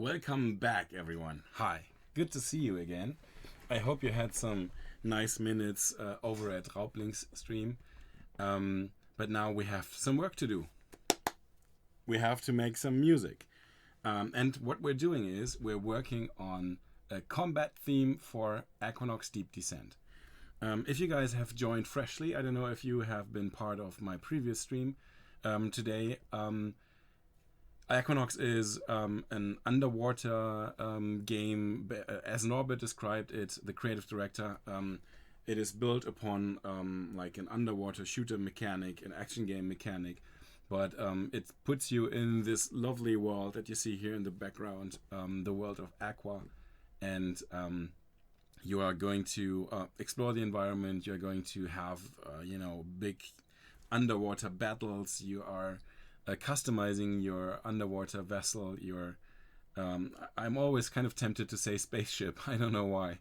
Welcome back, everyone. Hi. Good to see you again. I hope you had some nice minutes over at Raubling's stream. But now we have some work to do. We have to make some music. And what we're doing is we're working on a combat theme for Aquanox Deep Descent. If you guys have joined freshly, I don't know if you have been part of my previous stream today. Aquanox is an underwater game, as Norbert described it, the creative director. It is built upon like an underwater shooter mechanic, an action game mechanic, but it puts you in this lovely world that you see here in the background, the world of Aqua, and you are going to explore the environment. You're going to have big underwater battles. You are customizing your underwater vessel. I'm always kind of tempted to say spaceship. I don't know why,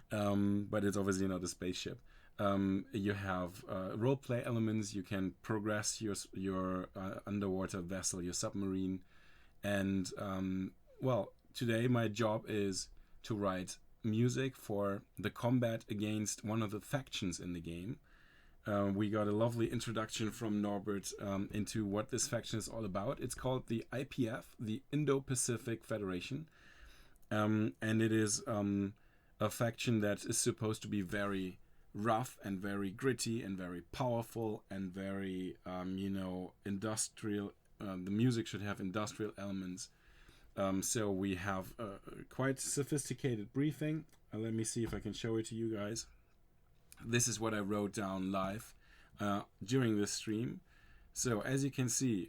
but it's obviously not a spaceship. You have roleplay elements. You can progress your underwater vessel, your submarine, and today my job is to write music for the combat against one of the factions in the game. We got a lovely introduction from Norbert into what this faction is all about. It's called the IPF, the Indo-Pacific Federation, and it is a faction that is supposed to be very rough and very gritty and very powerful and very industrial. The music should have industrial elements. So we have a quite sophisticated briefing. Let me see if I can show it to you guys. This is what I wrote down live during this stream. So as you can see,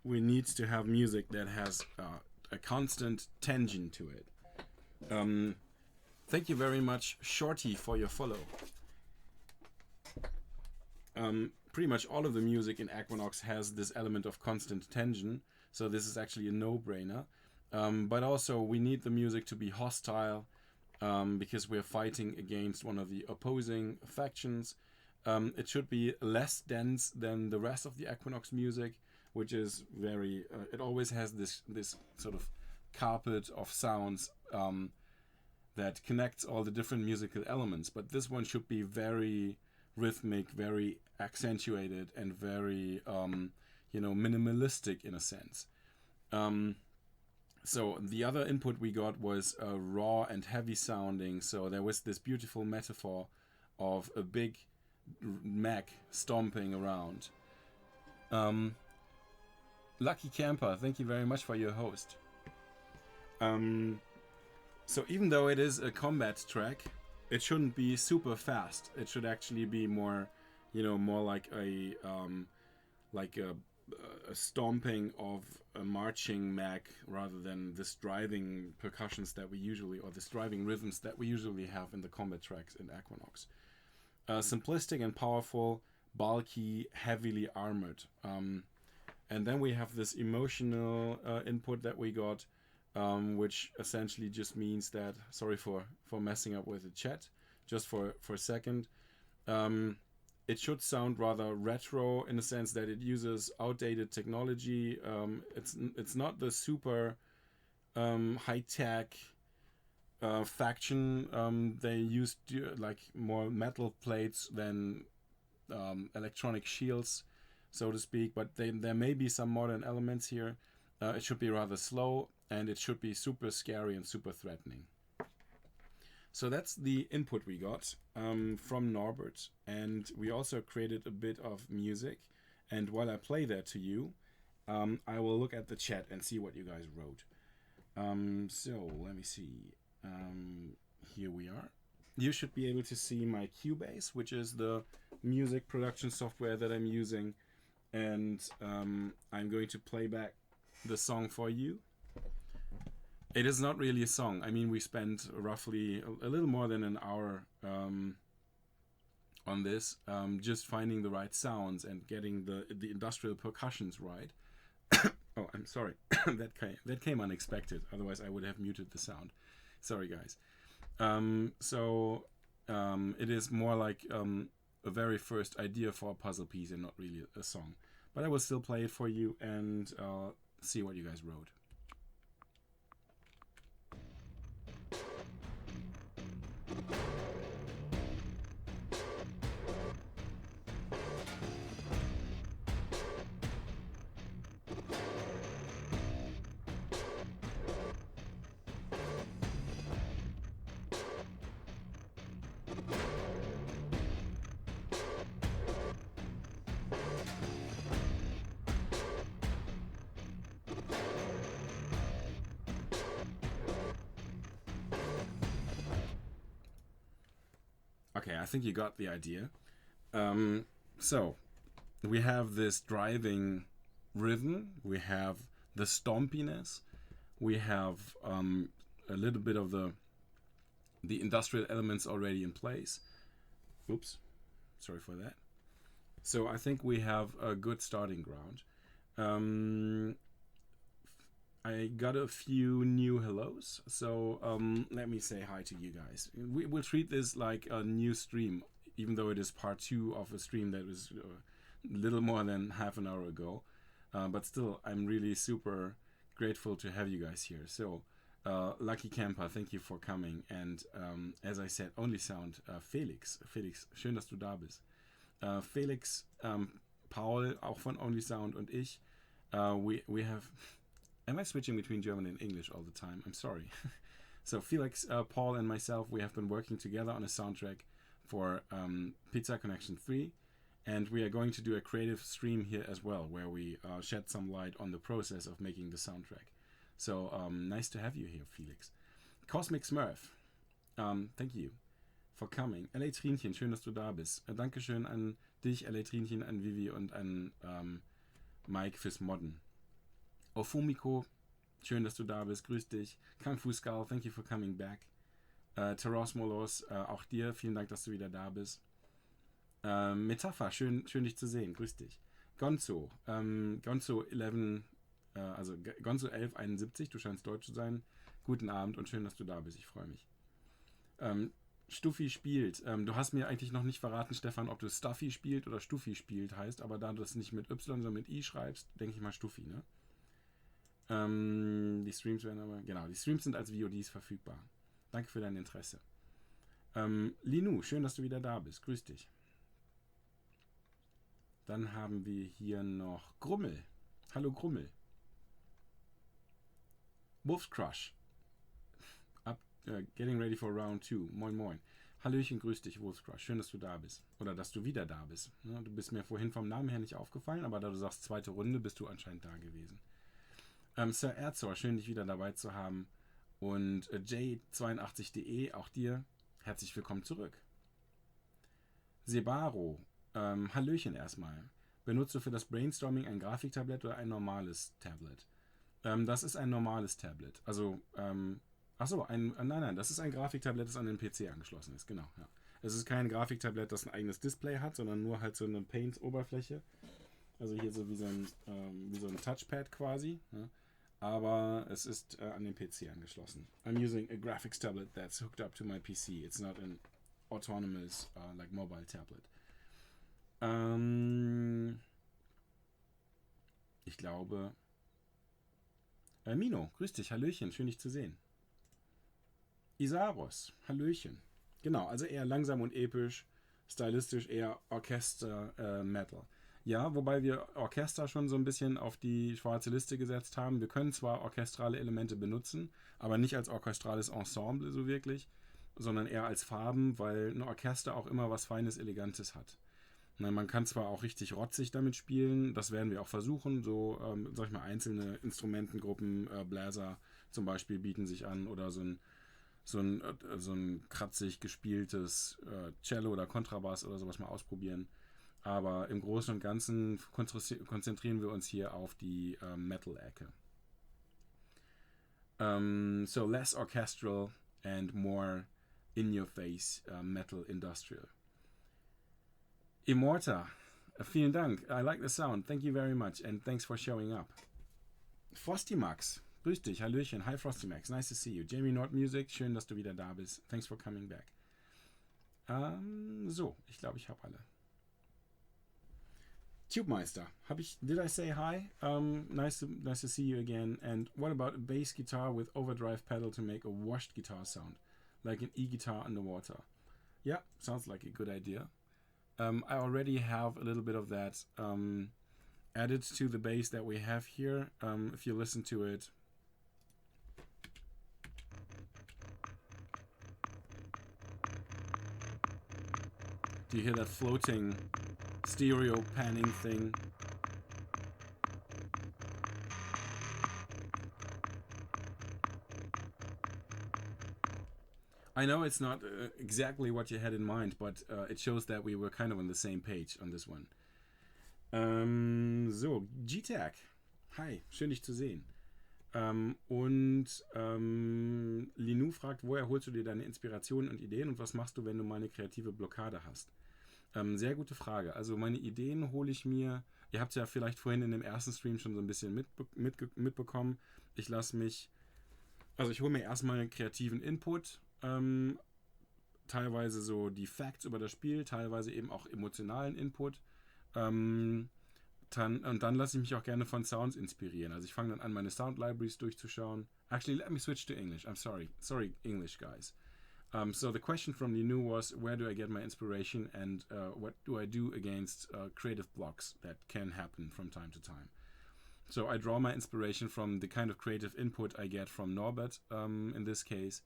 we need to have music that has a constant tension to it. Thank you very much, Shorty, for your follow. Pretty much all of the music in Aquanox has this element of constant tension, so this is actually a no-brainer. But also we need the music to be hostile, because we're fighting against one of the opposing factions. It should be less dense than the rest of the Aquanox music, which is very... it always has this sort of carpet of sounds that connects all the different musical elements. But this one should be very rhythmic, very accentuated, and very minimalistic in a sense. So the other input we got was raw and heavy sounding. So there was this beautiful metaphor of a big mech stomping around. Lucky Camper, thank you very much for your host. So even though it is a combat track, it shouldn't be super fast. It should actually be more, more like a stomping of a marching mech rather than this driving percussions that we usually, or this driving rhythms that we usually have in the combat tracks in Aquanox. Simplistic and powerful, bulky, heavily armored. And then we have this emotional input that we got, which essentially just means that, sorry for messing up with the chat, just for a second. It should sound rather retro in the sense that it uses outdated technology. It's not the super high-tech faction. They used like more metal plates than electronic shields, so to speak. But there may be some modern elements here. It should be rather slow, and it should be super scary and super threatening. So that's the input we got from Norbert, and we also created a bit of music. And while I play that to you, I will look at the chat and see what you guys wrote. So let me see. Here we are. You should be able to see my Cubase, which is the music production software that I'm using, and I'm going to play back the song for you. It is not really a song. I mean, we spent roughly a little more than an hour on this, just finding the right sounds and getting the industrial percussions right. Oh, I'm sorry. that came unexpected. Otherwise, I would have muted the sound. Sorry, guys. It is more like a very first idea for a puzzle piece and not really a song. But I will still play it for you and see what you guys wrote. Okay, I think you got the idea. So, we have this driving rhythm, we have the stompiness, we have a little bit of the industrial elements already in place. Oops, sorry for that. So I think we have a good starting ground. I got a few new hellos, so let me say hi to you guys. We'll treat this like a new stream, even though it is part 2 of a stream that was a little more than half an hour ago. But still, I'm really super grateful to have you guys here. So, Lucky Camper, thank you for coming. And as I said, Only Sound, Felix, schön, dass du da bist. Felix, Paul, auch von Only Sound, und ich, we have... Am I switching between German and English all the time? I'm sorry. So Felix, Paul, and myself, we have been working together on a soundtrack for Pizza Connection 3, and we are going to do a creative stream here as well, where we shed some light on the process of making the soundtrack. So nice to have you here, Felix. Cosmic Smurf, thank you for coming. LA Trinchen, schön, dass du da bist. Dankeschön an dich, LA Trinchen, an Vivi und an Mike fürs Modden. Ofumiko, schön, dass du da bist. Grüß dich. Kung Fu Skull, thank you for coming back. Taros Molos, auch dir, vielen Dank, dass du wieder da bist. Metapher, schön dich zu sehen. Grüß dich. Gonzo, Gonzo 11, also Gonzo 1171, du scheinst deutsch zu sein. Guten Abend und schön, dass du da bist. Ich freue mich. Stuffi spielt. Du hast mir eigentlich noch nicht verraten, Stefan, ob du Stuffy spielt oder Stuffi spielt heißt, aber da du das nicht mit Y, sondern mit I schreibst, denke ich mal Stuffi, ne? Die Streams werden aber, genau, die Streams sind als VODs verfügbar. Danke für dein Interesse. Linu, schön, dass du wieder da bist. Grüß dich. Dann haben wir hier noch Grummel. Hallo Grummel. Wolf's Crush. Getting ready for round 2. Moin moin. Hallöchen, grüß dich, Wolf's Crush. Schön, dass du da bist. Oder dass du wieder da bist. Ja, du bist mir vorhin vom Namen her nicht aufgefallen, aber da du sagst zweite Runde, bist du anscheinend da gewesen. Sir Erzor, schön dich wieder dabei zu haben. Und J82.de, auch dir herzlich willkommen zurück. Sebaro, Hallöchen erstmal. Benutzt du für das Brainstorming ein Grafiktablett oder ein normales Tablet? Das ist ein normales Tablet. Also, nein, das ist ein Grafiktablett, das an den PC angeschlossen ist, genau. Ja. Es ist kein Grafiktablett, das ein eigenes Display hat, sondern nur halt so eine Paint-Oberfläche. Also hier so wie so ein Touchpad quasi. Ja. Aber es ist an den PC angeschlossen. I'm using a graphics tablet that's hooked up to my PC. It's not an autonomous like mobile tablet. Ich glaube... Mino, grüß dich, Hallöchen, schön dich zu sehen. Isaros, Hallöchen. Genau, also eher langsam und episch, stylistisch eher Orchester-Metal. Ja, wobei wir Orchester schon so ein bisschen auf die schwarze Liste gesetzt haben. Wir können zwar orchestrale Elemente benutzen, aber nicht als orchestrales Ensemble so wirklich, sondern eher als Farben, weil ein Orchester auch immer was Feines, Elegantes hat. Man kann zwar auch richtig rotzig damit spielen, das werden wir auch versuchen, so, sag ich mal, einzelne Instrumentengruppen, Bläser zum Beispiel bieten sich an oder so ein kratzig gespieltes Cello oder Kontrabass oder sowas mal ausprobieren. Aber im Großen und Ganzen konzentrieren wir uns hier auf die Metal-Ecke. So less orchestral and more in-your-face metal industrial. Immorta, vielen Dank. I like the sound. Thank you very much and thanks for showing up. Frosty Max, grüß dich, Hallöchen. Hi Frosty Max, nice to see you. Jamie Nord Music, schön, dass du wieder da bist. Thanks for coming back. So, ich glaube, ich habe alle. Tubemeister, did I say hi? Nice to see you again. And what about a bass guitar with overdrive pedal to make a washed guitar sound, like an e-guitar underwater? Yeah, sounds like a good idea. I already have a little bit of that added to the bass that we have here. If you listen to it, do you hear that floating stereo panning thing? I know it's not exactly what you had in mind, but it shows that we were kind of on the same page on this one. So, G-Tag. Hi, schön dich zu sehen. Linou fragt, woher holst du dir deine Inspirationen und Ideen und was machst du, wenn du mal eine kreative Blockade hast? Sehr gute Frage. Also meine Ideen hole ich mir, ihr habt es ja vielleicht vorhin in dem ersten Stream schon so ein bisschen mitbekommen. Ich hole mir erstmal einen kreativen Input, teilweise so die Facts über das Spiel, teilweise eben auch emotionalen Input. Und dann lasse ich mich auch gerne von Sounds inspirieren. Also ich fange dann an, meine Sound Libraries durchzuschauen. Actually, let me switch to English. I'm sorry. Sorry, English guys. So the question from Linou was, where do I get my inspiration and what do I do against creative blocks that can happen from time to time? So I draw my inspiration from the kind of creative input I get from Norbert, in this case,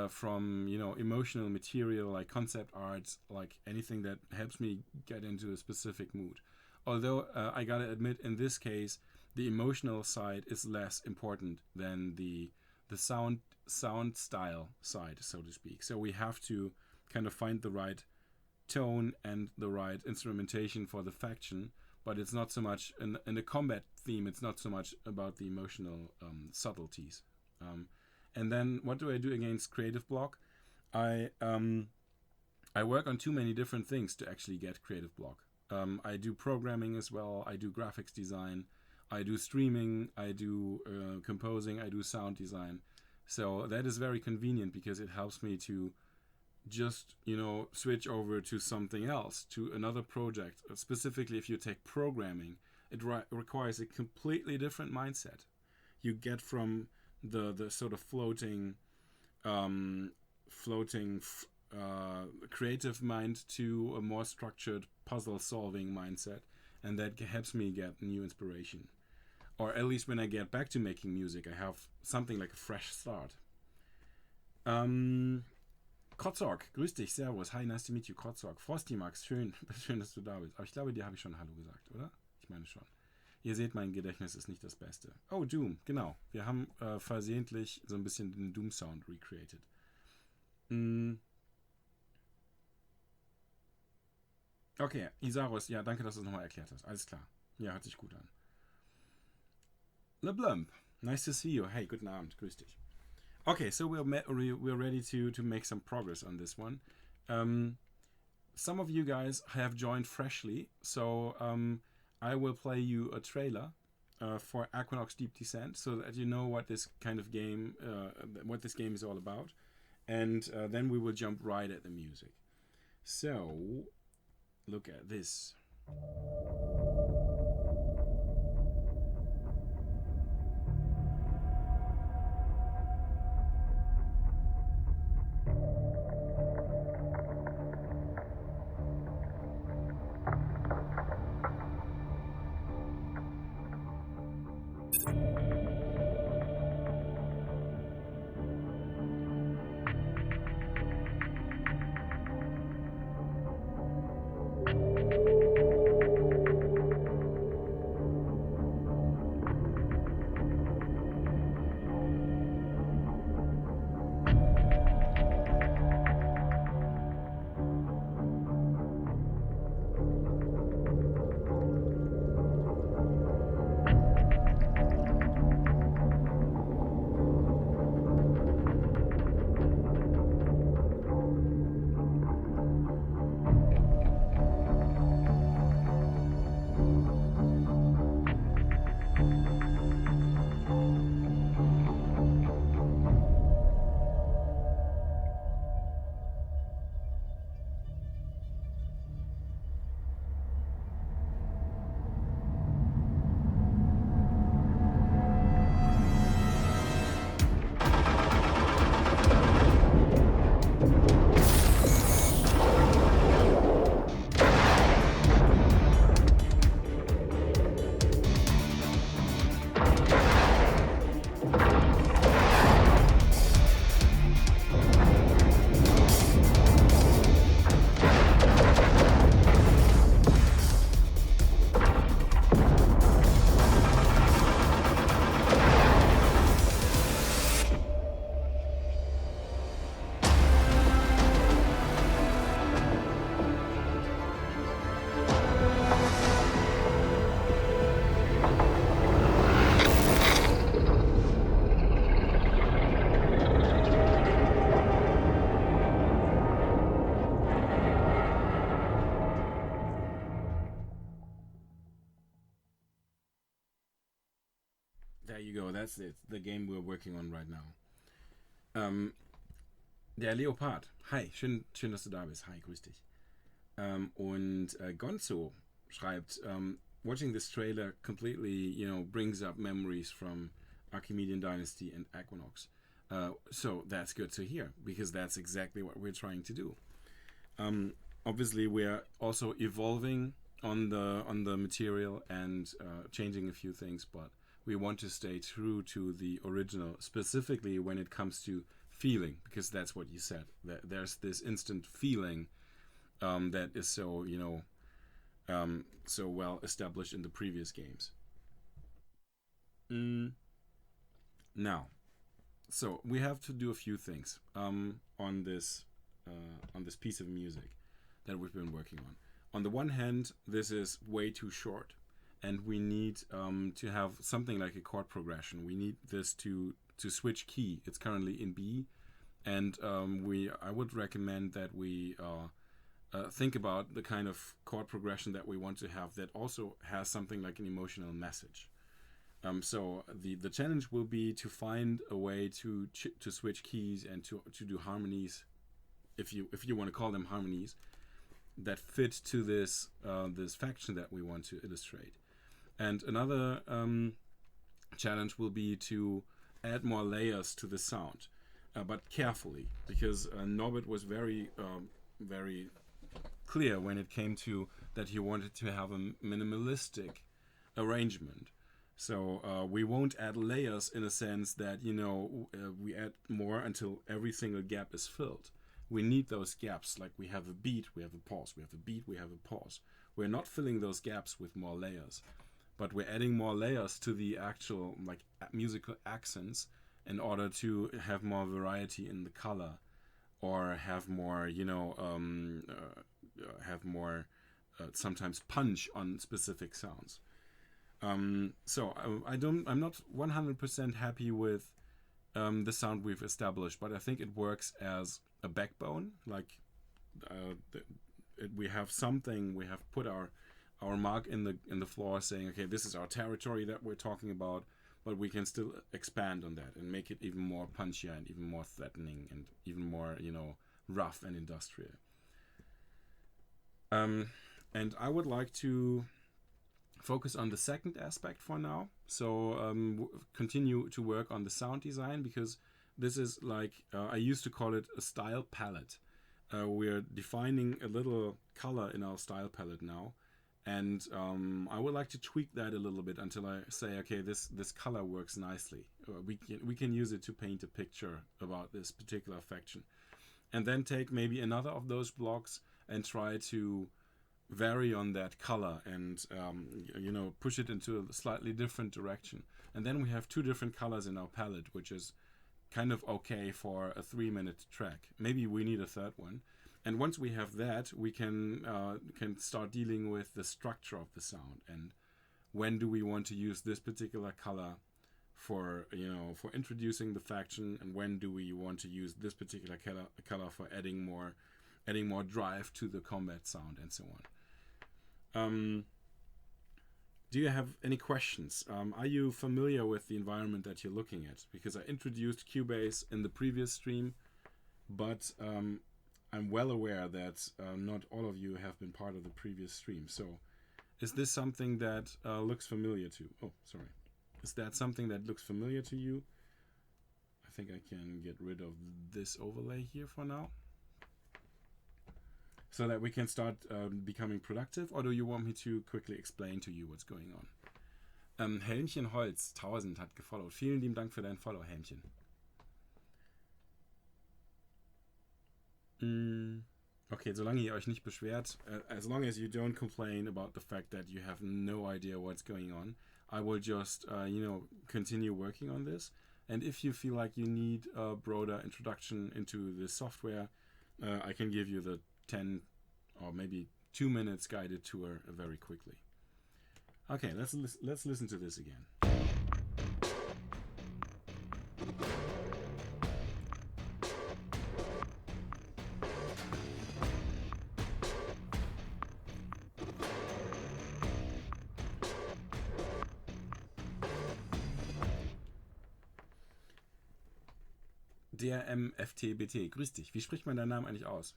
from, emotional material like concept art, like anything that helps me get into a specific mood. Although I gotta admit, in this case, the emotional side is less important than the sound style side, so to speak. So we have to kind of find the right tone and the right instrumentation for the faction, but it's not so much in the combat theme. It's not so much about the emotional subtleties. And then what do I do against creative block? I work on too many different things to actually get creative block. I do programming as well. I do graphics design. I do streaming. I do composing. I do sound design. So that is very convenient because it helps me to just, switch over to something else, to another project. Specifically, if you take programming, it requires a completely different mindset. You get from the sort of floating creative mind to a more structured puzzle-solving mindset, and that helps me get new inspiration. Or at least when I get back to making music, I have something like a fresh start. Kotzorg, grüß dich, servus, hi, nice to meet you, Kotzorg. Frosty Max, schön, dass du da bist. Aber ich glaube, dir habe ich schon Hallo gesagt, oder? Ich meine schon. Ihr seht, mein Gedächtnis ist nicht das Beste. Oh, Doom, genau. Wir haben versehentlich so ein bisschen den Doom-Sound recreated. Okay, Isarus, ja, danke, dass du es nochmal erklärt hast. Alles klar. Ja, hört sich gut an. LeBlump, nice to see you. Hey, guten Abend, grüß dich. Okay, so we're ready to make some progress on this one. Some of you guys have joined freshly, so I will play you a trailer for Aquanox Deep Descent, so that you know what this kind of game, what this game is all about, and then we will jump right at the music. So, look at this. There you go, that's it. The game we're working on right now. Der Leopard. Hi, schön, dass du da bist. Hi, grüß dich. Und Gonzo schreibt, watching this trailer completely, brings up memories from Archimedean Dynasty and Aquanox. So that's good to hear, because that's exactly what we're trying to do. Obviously, we're also evolving on the material and changing a few things, but we want to stay true to the original, specifically when it comes to feeling, because that's what you said. There's this instant feeling that is so, so well established in the previous games. Now, so we have to do a few things on this piece of music that we've been working on. On the one hand, this is way too short, and we need to have something like a chord progression. We need this to switch key. It's currently in B, and I would recommend that we think about the kind of chord progression that we want to have that also has something like an emotional message. So the challenge will be to find a way to switch keys and to do harmonies, if you want to call them harmonies, that fit to this faction that we want to illustrate. And another challenge will be to add more layers to the sound, but carefully, because Norbert was very clear when it came to that he wanted to have a minimalistic arrangement. So we won't add layers in a sense that we add more until every single gap is filled. We need those gaps, like we have a beat, we have a pause, we have a beat, we have a pause. We're not filling those gaps with more layers, but we're adding more layers to the actual musical accents in order to have more variety in the color, or have more, sometimes punch on specific sounds. So I'm not 100% happy with the sound we've established, but I think it works as a backbone. We have something. We have put our mark in the floor, saying, okay, this is our territory that we're talking about, but we can still expand on that and make it even more punchier and even more threatening and even more rough and industrial. And I would like to focus on the second aspect for now. So continue to work on the sound design, because this is I used to call it a style palette. We're defining a little color in our style palette now, and I would like to tweak that a little bit until I say, okay, this color works nicely. We can use it to paint a picture about this particular faction, and then take maybe another of those blocks and try to vary on that color and push it into a slightly different direction. And then we have two different colors in our palette, which is kind of okay for a 3-minute track. Maybe we need a third one. And once we have that, we can start dealing with the structure of the sound, and when do we want to use this particular color for introducing the faction, and when do we want to use this particular color for adding more drive to the combat sound, and so on. Do you have any questions? Are you familiar with the environment that you're looking at? Because I introduced Cubase in the previous stream, but I'm well aware that not all of you have been part of the previous stream. So is this something that looks familiar to you? Oh, sorry. Is that something that looks familiar to you? I think I can get rid of this overlay here for now, so that we can start becoming productive, or do you want me to quickly explain to you what's going on? Helmchen Holz 1000 hat gefollowt. Vielen lieben Dank für dein Follow, Helmchen. Okay, solange ihr euch nicht beschwert, as long as you don't complain about the fact that you have no idea what's going on, I will just, continue working on this. And if you feel like you need a broader introduction into the software, I can give you the 10 or maybe 2 minutes guided tour very quickly. Okay, let's listen to this again. DRMFTBT, grüß dich. Wie spricht man deinen Namen eigentlich aus?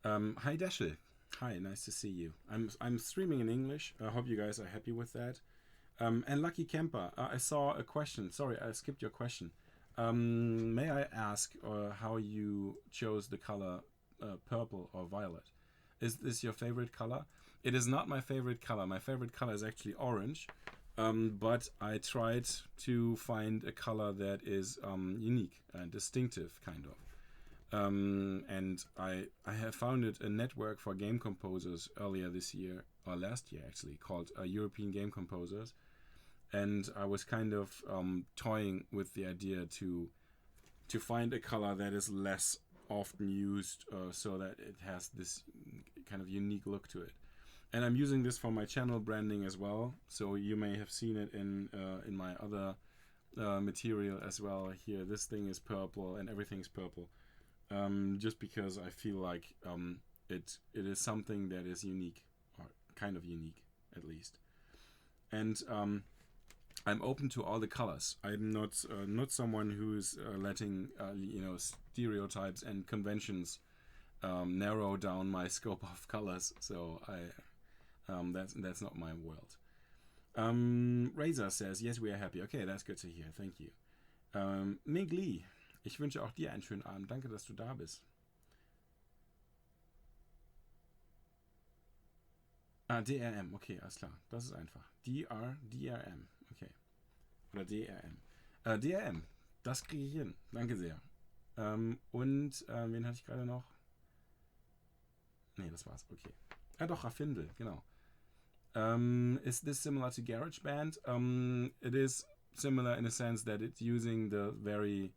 Hi Dashel. Hi, nice to see you. I'm streaming in English. I hope you guys are happy with that. And Lucky Camper, I saw a question. Sorry, I skipped your question. May I ask how you chose the color purple or violet? Is this your favorite color? It is not my favorite color. My favorite color is actually orange. But I tried to find a color that is unique and distinctive, kind of. And I have founded a network for game composers earlier this year, or last year actually, called European Game Composers. And I was kind of toying with the idea to find a color that is less often used, so that it has this kind of unique look to it. And I'm using this for my channel branding as well. So you may have seen it in my other material as well. Here, this thing is purple and everything's purple. Just because I feel like it is something that is unique, or kind of unique at least. And I'm open to all the colors. I'm not someone who's letting stereotypes and conventions narrow down my scope of colors. So that's not my world. Razor says, yes, we are happy. Okay, that's good to hear. Thank you. Mig Lee, ich wünsche auch dir einen schönen Abend. Danke, dass du da bist. DRM, okay, alles klar. Das ist einfach. DRM, okay. Oder DRM. DRM, das kriege ich hin. Danke sehr. Und wen hatte ich gerade noch? Nee, das war's, okay. Doch, Raffindel, genau. Is this similar to GarageBand? It is similar in a sense that it's using the very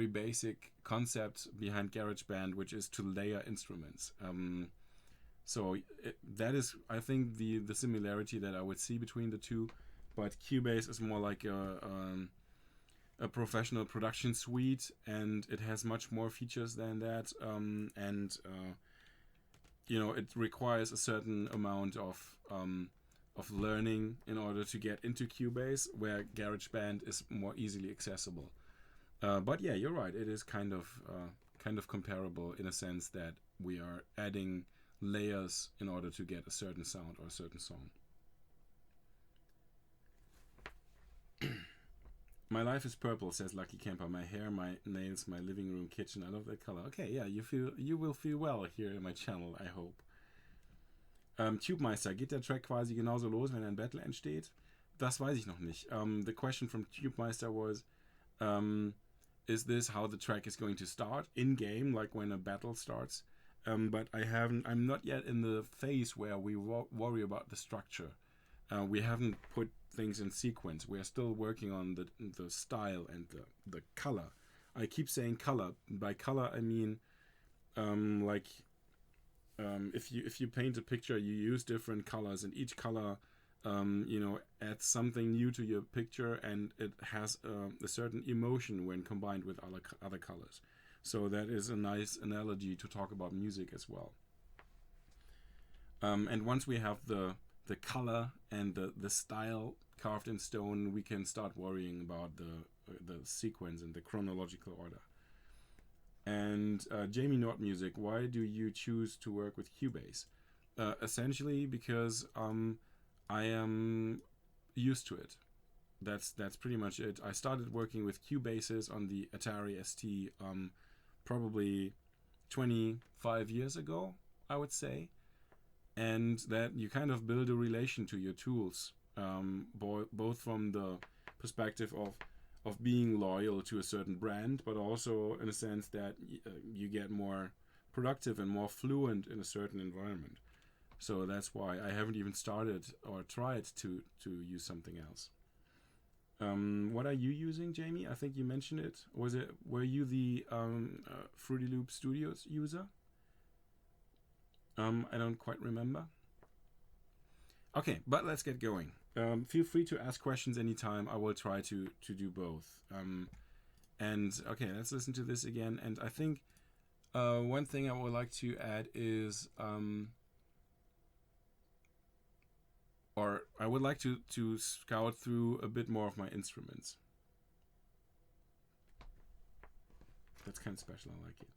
basic concept behind GarageBand, which is to layer instruments. So that is, I think, the similarity that I would see between the two. But Cubase is more like a professional production suite, and it has much more features than that. It requires a certain amount of learning in order to get into Cubase, where GarageBand is more easily accessible. But yeah, you're right. It is kind of comparable in a sense that we are adding layers in order to get a certain sound or a certain song. My life is purple, says Lucky Camper. My hair, my nails, my living room, kitchen. I love that color. Okay, yeah, you will feel well here in my channel, I hope. Tubemeister, geht der Track quasi genauso los, wenn ein Battle entsteht? Das weiß ich noch nicht. The question from Tubemeister was, is this how the track is going to start in game, like when a battle starts? But I'm not yet in the phase where we worry about the structure. We haven't put things in sequence. We are still working on the style and the color. I keep saying color. By color, I mean if you paint a picture, you use different colors, and each color adds something new to your picture, and it has a certain emotion when combined with other colors. So that is a nice analogy to talk about music as well. And once we have the color and the style carved in stone, we can start worrying about the sequence and the chronological order. And Jamie Nord Music, why do you choose to work with Cubase? Essentially because I am used to it. That's pretty much it. I started working with Cubases on the Atari ST probably 25 years ago, I would say. And that you kind of build a relation to your tools, both from the perspective of being loyal to a certain brand, but also in a sense that you get more productive and more fluent in a certain environment. So that's why I haven't even started or tried to use something else. What are you using, Jamie? I think you mentioned it. Were you the Fruity Loop Studios user? I don't quite remember. Okay, but let's get going. Feel free to ask questions anytime. I will try to do both. And okay, let's listen to this again. And I think one thing I would like to add is, or I would like to scout through a bit more of my instruments. That's kind of special, I like it.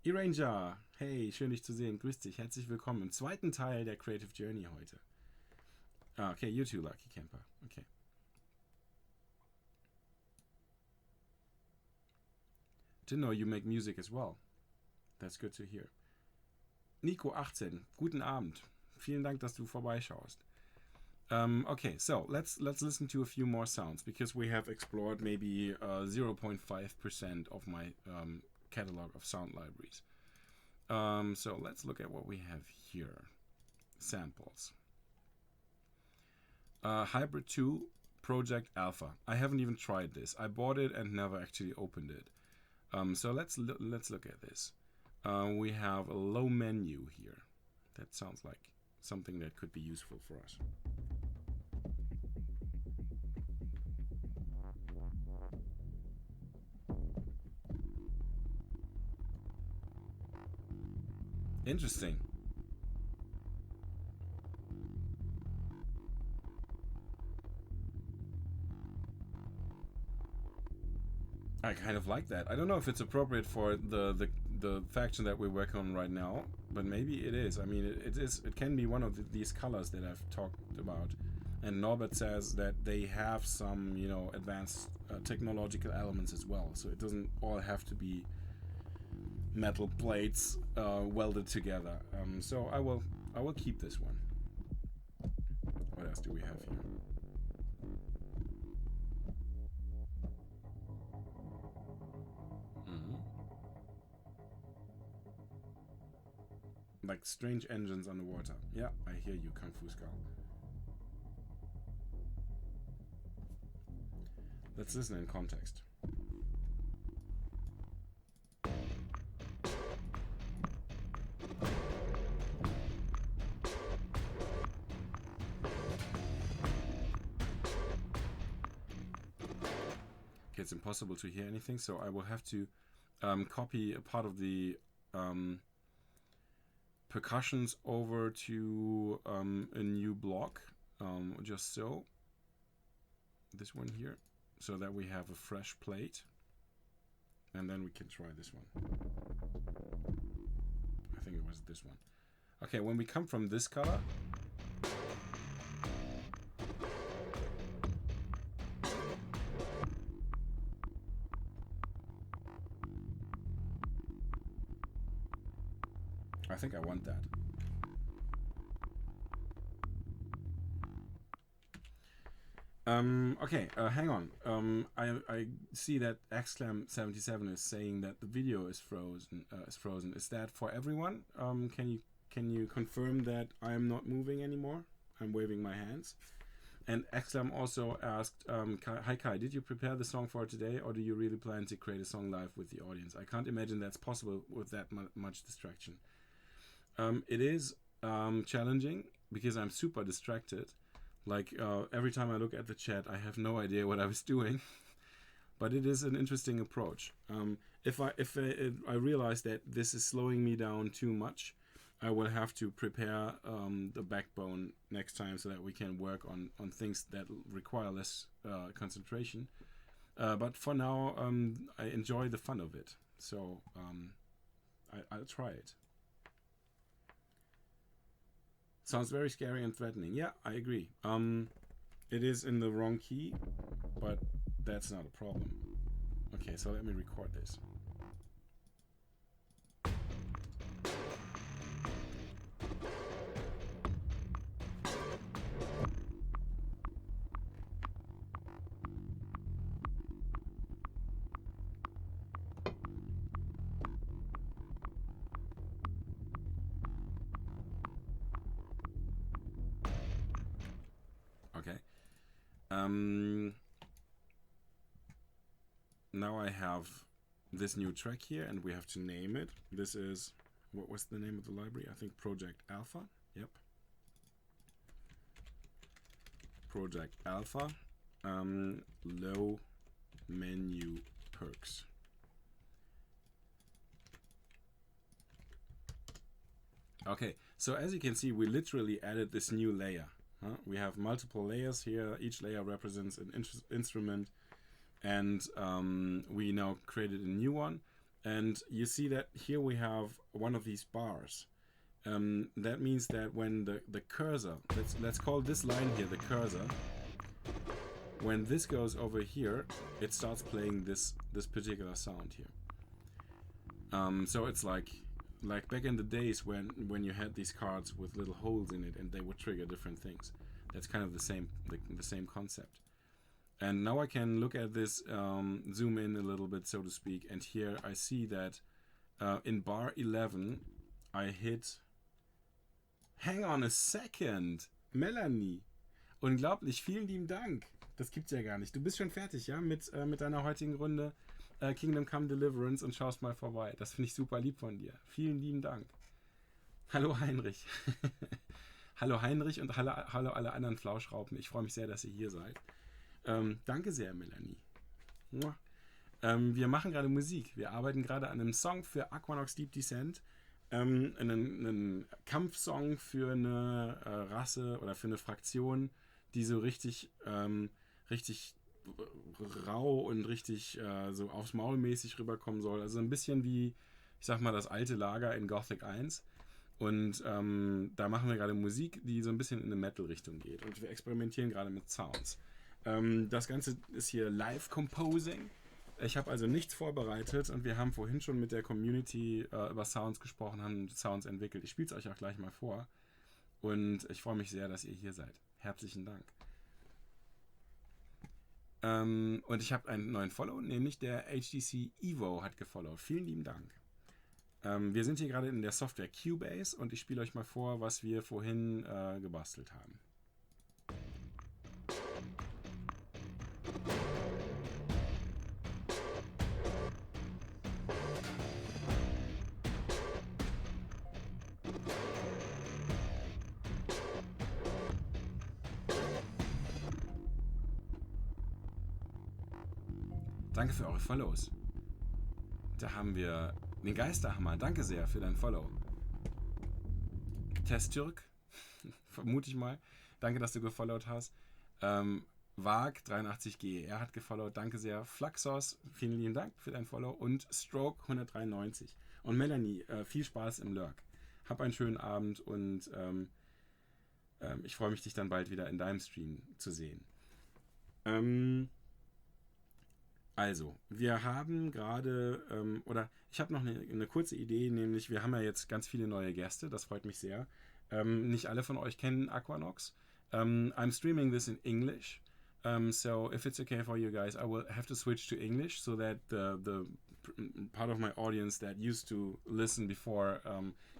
E-Ranger, hey, schön dich zu sehen, grüß dich, herzlich willkommen im zweiten Teil der Creative Journey heute. Ah, okay, you too, Lucky Camper, okay. Didn't know you make music as well. That's good to hear. Nico 18, guten Abend. Vielen Dank, dass du vorbeischaust. Okay, so let's listen to a few more sounds because we have explored maybe 0.5% of my catalog of sound libraries. So let's look at what we have here. Samples. Hybrid 2 Project Alpha. I haven't even tried this. I bought it and never actually opened it. So let's look at this. We have a low menu here. That sounds like something that could be useful for us. Interesting. I kind of like that. I don't know if it's appropriate for the faction that we're working on right now, but maybe it is. I mean, it can be one of these colors that I've talked about. And Norbert says that they have some, you know, advanced technological elements as well. So it doesn't all have to be metal plates welded together. So I will keep this one. What else do we have here? Like strange engines underwater. Yeah, I hear you, Kung Fu Skull. Let's listen in context. Okay, it's impossible to hear anything, so I will have to copy a part of the percussions over to a new block, just so. This one here, so that we have a fresh plate, and then we can try this one. I think it was this one. Okay, when we come from this color, I think I want that. Okay, hang on. I see that Xclam77 is saying that the video is frozen. Is that for everyone? Can you confirm that I am not moving anymore? I'm waving my hands. And Xclam also asked, hi Kai, did you prepare the song for today, or do you really plan to create a song live with the audience? I can't imagine that's possible with that much distraction. It is challenging because I'm super distracted. Like every time I look at the chat, I have no idea what I was doing. But it is an interesting approach. If I realize that this is slowing me down too much, I will have to prepare the backbone next time so that we can work on things that require less concentration. But for now, I enjoy the fun of it. So I'll try it. Sounds very scary and threatening. Yeah, I agree. It is in the wrong key, but that's not a problem. Okay, so let me record this. Okay. Now I have this new track here, and we have to name it. This is, what was the name of the library? I think Project Alpha. Yep. Project Alpha. Low menu perks. Okay, so as you can see, we literally added this new layer. We have multiple layers here. Each layer represents an instrument, and we now created a new one. And you see that here we have one of these bars. That means that when the cursor, let's call this line here the cursor, when this goes over here, it starts playing this particular sound here. So it's like back in the days when you had these cards with little holes in it and they would trigger different things. That's kind of the same concept. And now I can look at this, zoom in a little bit, so to speak, and here I see that in bar 11 I hit. Hang on a second, Melanie. Unglaublich, vielen lieben Dank. Das gibt's ja gar nicht. Du bist schon fertig, ja, mit deiner heutigen Runde Kingdom Come Deliverance und schaust mal vorbei. Das finde ich super lieb von dir. Vielen lieben Dank. Hallo Heinrich. Hallo Heinrich und hallo alle anderen Flauschraupen. Ich freue mich sehr, dass ihr hier seid. Danke sehr, Melanie. Wir machen gerade Musik. Wir arbeiten gerade an einem Song für Aquanox Deep Descent. Einen Kampfsong für eine Rasse oder für eine Fraktion, die so richtig rau und richtig so aufs Maul mäßig rüberkommen soll. Also ein bisschen wie, ich sag mal, das alte Lager in Gothic 1. Und da machen wir gerade Musik, die so ein bisschen in eine Metal-Richtung geht. Und wir experimentieren gerade mit Sounds. Das Ganze ist hier Live-Composing. Ich habe also nichts vorbereitet und wir haben vorhin schon mit der Community über Sounds gesprochen, haben Sounds entwickelt. Ich spiele es euch auch gleich mal vor. Und ich freue mich sehr, dass ihr hier seid. Herzlichen Dank. Und ich habe einen neuen Follow, nämlich der HTC Evo hat gefollowt. Vielen lieben Dank. Wir sind hier gerade in der Software Cubase und ich spiele euch mal vor, was wir vorhin gebastelt haben. Danke für eure Follows. Da haben wir den Geisterhammer. Danke sehr für dein Follow. Test Türk, vermute ich mal. Danke, dass du gefollowt hast. Varg 83GER hat gefollowt. Danke sehr. Flaxos, vielen lieben Dank für dein Follow. Und Stroke 193. Und Melanie, viel Spaß im Lurk. Hab einen schönen Abend und ich freue mich, dich dann bald wieder in deinem Stream zu sehen. Also, wir haben gerade, oder ich habe noch eine kurze Idee, nämlich wir haben ja jetzt ganz viele neue Gäste, das freut mich sehr. Nicht alle von euch kennen Aquanox. I'm streaming this in English, so if it's okay for you guys, I will have to switch to English so that the part of my audience that used to listen before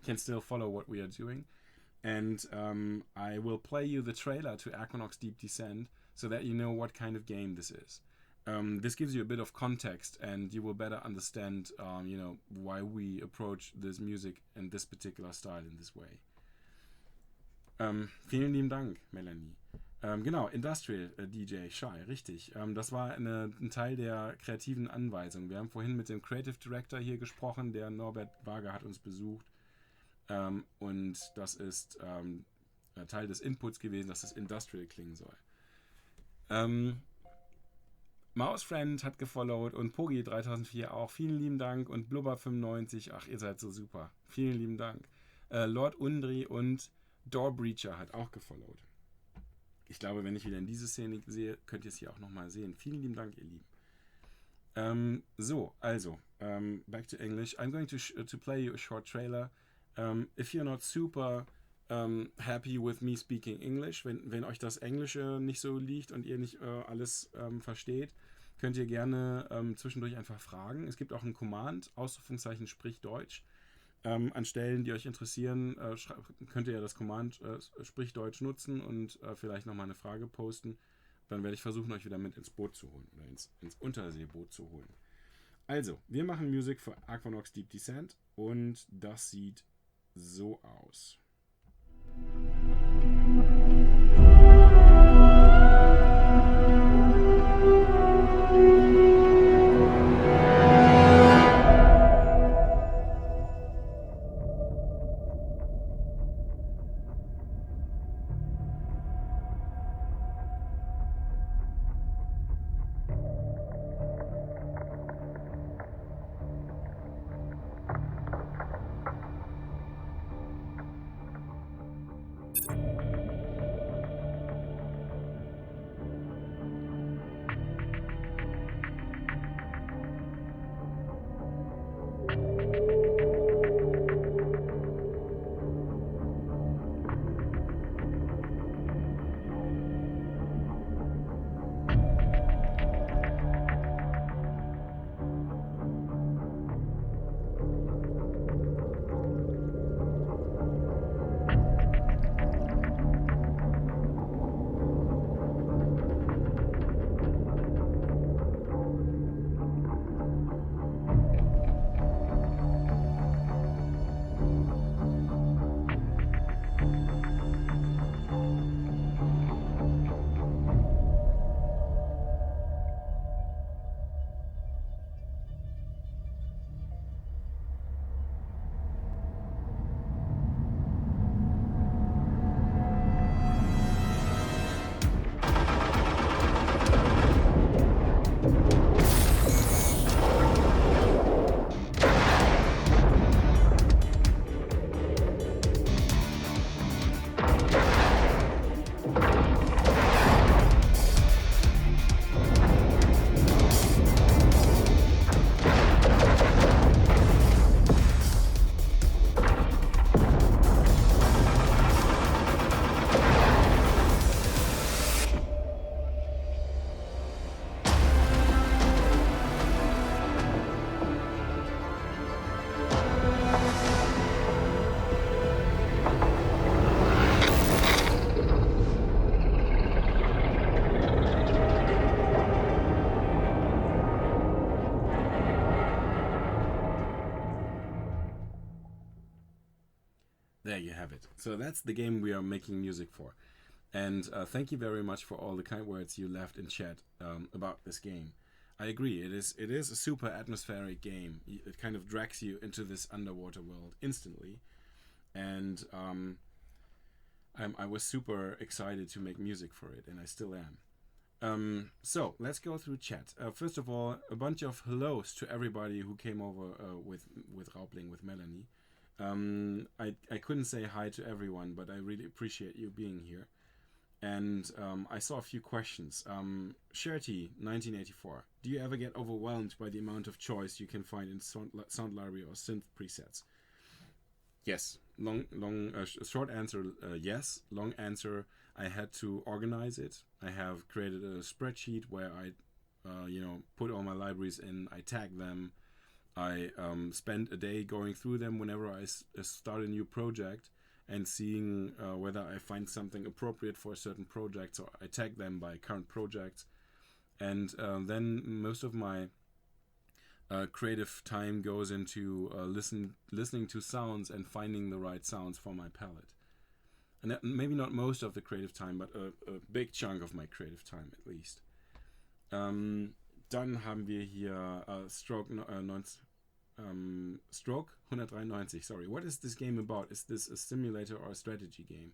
can still follow what we are doing. And I will play you the trailer to Aquanox Deep Descent so that you know what kind of game this is. This gives you a bit of context and you will better understand, why we approach this music in this particular style in this way. Vielen lieben Dank, Melanie. Genau, Industrial DJ, Shy, richtig. Das war ein Teil der kreativen Anweisung. Wir haben vorhin mit dem Creative Director hier gesprochen, der Norbert Varga hat uns besucht. Und das ist Teil des Inputs gewesen, dass es Industrial klingen soll. Mousefriend hat gefollowt und Pogi 3004 auch. Vielen lieben Dank. Und Blubber95, ach, ihr seid so super. Vielen lieben Dank. Lord Undri und Doorbreacher hat auch gefollowt. Ich glaube, wenn ich wieder in diese Szene sehe, könnt ihr es hier auch nochmal sehen. Vielen lieben Dank, ihr Lieben. Back to English. I'm going to play you a short trailer. If you're not super happy with me speaking English, wenn euch das Englische nicht so liegt und ihr nicht alles versteht, könnt ihr gerne zwischendurch einfach fragen. Es gibt auch ein Command, Ausrufungszeichen sprich Deutsch. An Stellen, die euch interessieren, könnt ihr ja das Command sprich Deutsch nutzen und vielleicht nochmal eine Frage posten. Dann werde ich versuchen, euch wieder mit ins Boot zu holen oder ins Unterseeboot zu holen. Also, wir machen Musik für Aquanox Deep Descent und das sieht so aus. you have it. So that's the game we are making music for. And thank you very much for all the kind words you left in chat about this game. I agree. It is a super atmospheric game. It kind of drags you into this underwater world instantly. And I was super excited to make music for it, and I still am. So let's go through chat. First of all, a bunch of hellos to everybody who came over with Raubling, with Melanie. I couldn't say hi to everyone, but I really appreciate you being here. And I saw a few questions. Sherty, 1984. Do you ever get overwhelmed by the amount of choice you can find in sound library or synth presets? Yes. Short answer, yes. Long answer, I had to organize it. I have created a spreadsheet where I, put all my libraries in. I tag them. I spend a day going through them whenever I start a new project and seeing whether I find something appropriate for a certain project. So I tag them by current projects. And then most of my creative time goes into listening to sounds and finding the right sounds for my palette. And that, maybe not most of the creative time, but a big chunk of my creative time at least. Dann haben wir hier Stroke 193. Sorry, what is this game about? Is this a simulator or a strategy game?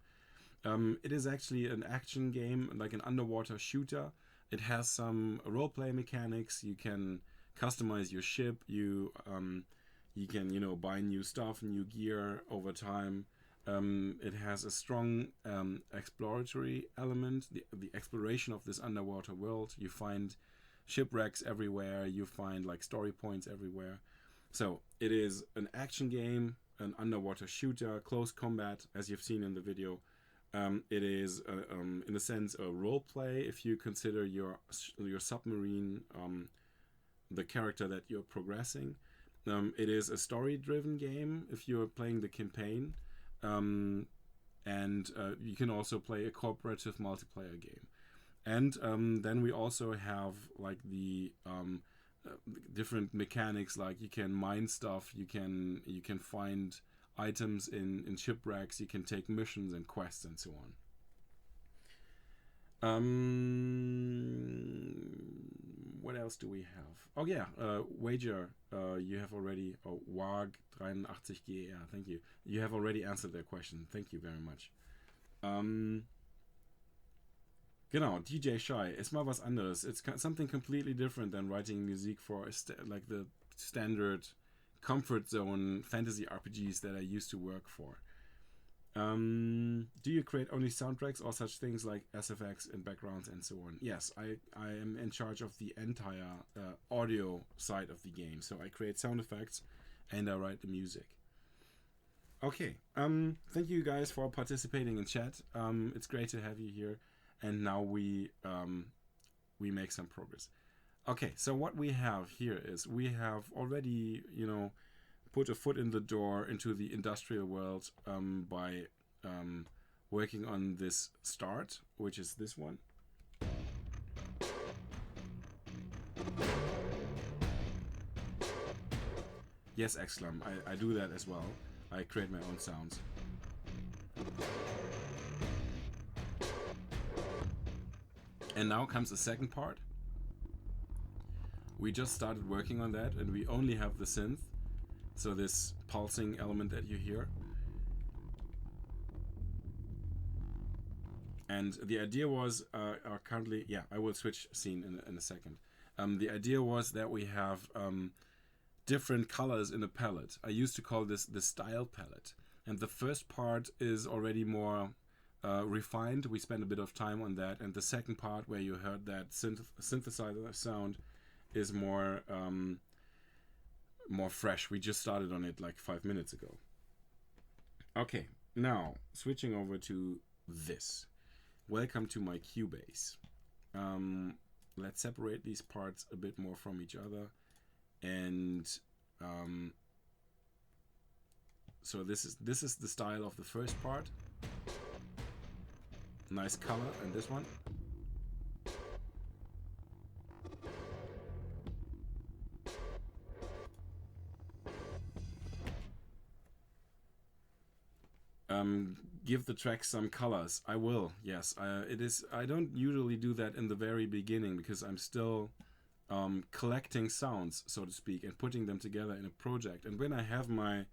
It is actually an action game, like an underwater shooter. It has some roleplay mechanics. You can customize your ship. You can buy new stuff, new gear over time. It has a strong exploratory element. The exploration of this underwater world. You find shipwrecks everywhere. You find like story points everywhere. So it is an action game, an underwater shooter, close combat, as you've seen in the video. It is, in a sense, a role play if you consider your submarine the character that you're progressing. It is a story-driven game if you're playing the campaign, and you can also play a cooperative multiplayer game. And then we also have like the different mechanics, like you can mine stuff, you can find items in shipwrecks, you can take missions and quests and so on. What else do we have? Oh yeah, Wager, you have already, WAG83GER, thank you. You have already answered their question. Thank you very much. Genau, DJ Shy, ist mal was anderes. It's something completely different than writing music for like the standard comfort zone fantasy RPGs that I used to work for. Do you create only soundtracks or such things like SFX and backgrounds and so on? Yes, I am in charge of the entire audio side of the game. So I create sound effects and I write the music. Okay, thank you guys for participating in chat. It's great to have you here. And now we make some progress. Okay, so what we have here is we have already, put a foot in the door into the industrial world by working on this start, which is this one. Yes, Exclam, I do that as well. I create my own sounds. And now comes the second part. We just started working on that and we only have the synth. So this pulsing element that you hear. And the idea was, currently, yeah, I will switch scene in a second. The idea was that we have different colors in a palette. I used to call this the style palette. And the first part is already more refined. We spent a bit of time on that, and the second part where you heard that synthesizer sound is more fresh. We just started on it like 5 minutes ago. Okay, now switching over to this. Welcome to my Cubase. Let's separate these parts a bit more from each other, and so this is the style of the first part. Nice color, and this one. give the track some colors. I will, yes. I don't usually do that in the very beginning because I'm still collecting sounds, so to speak, and putting them together in a project. And when I have my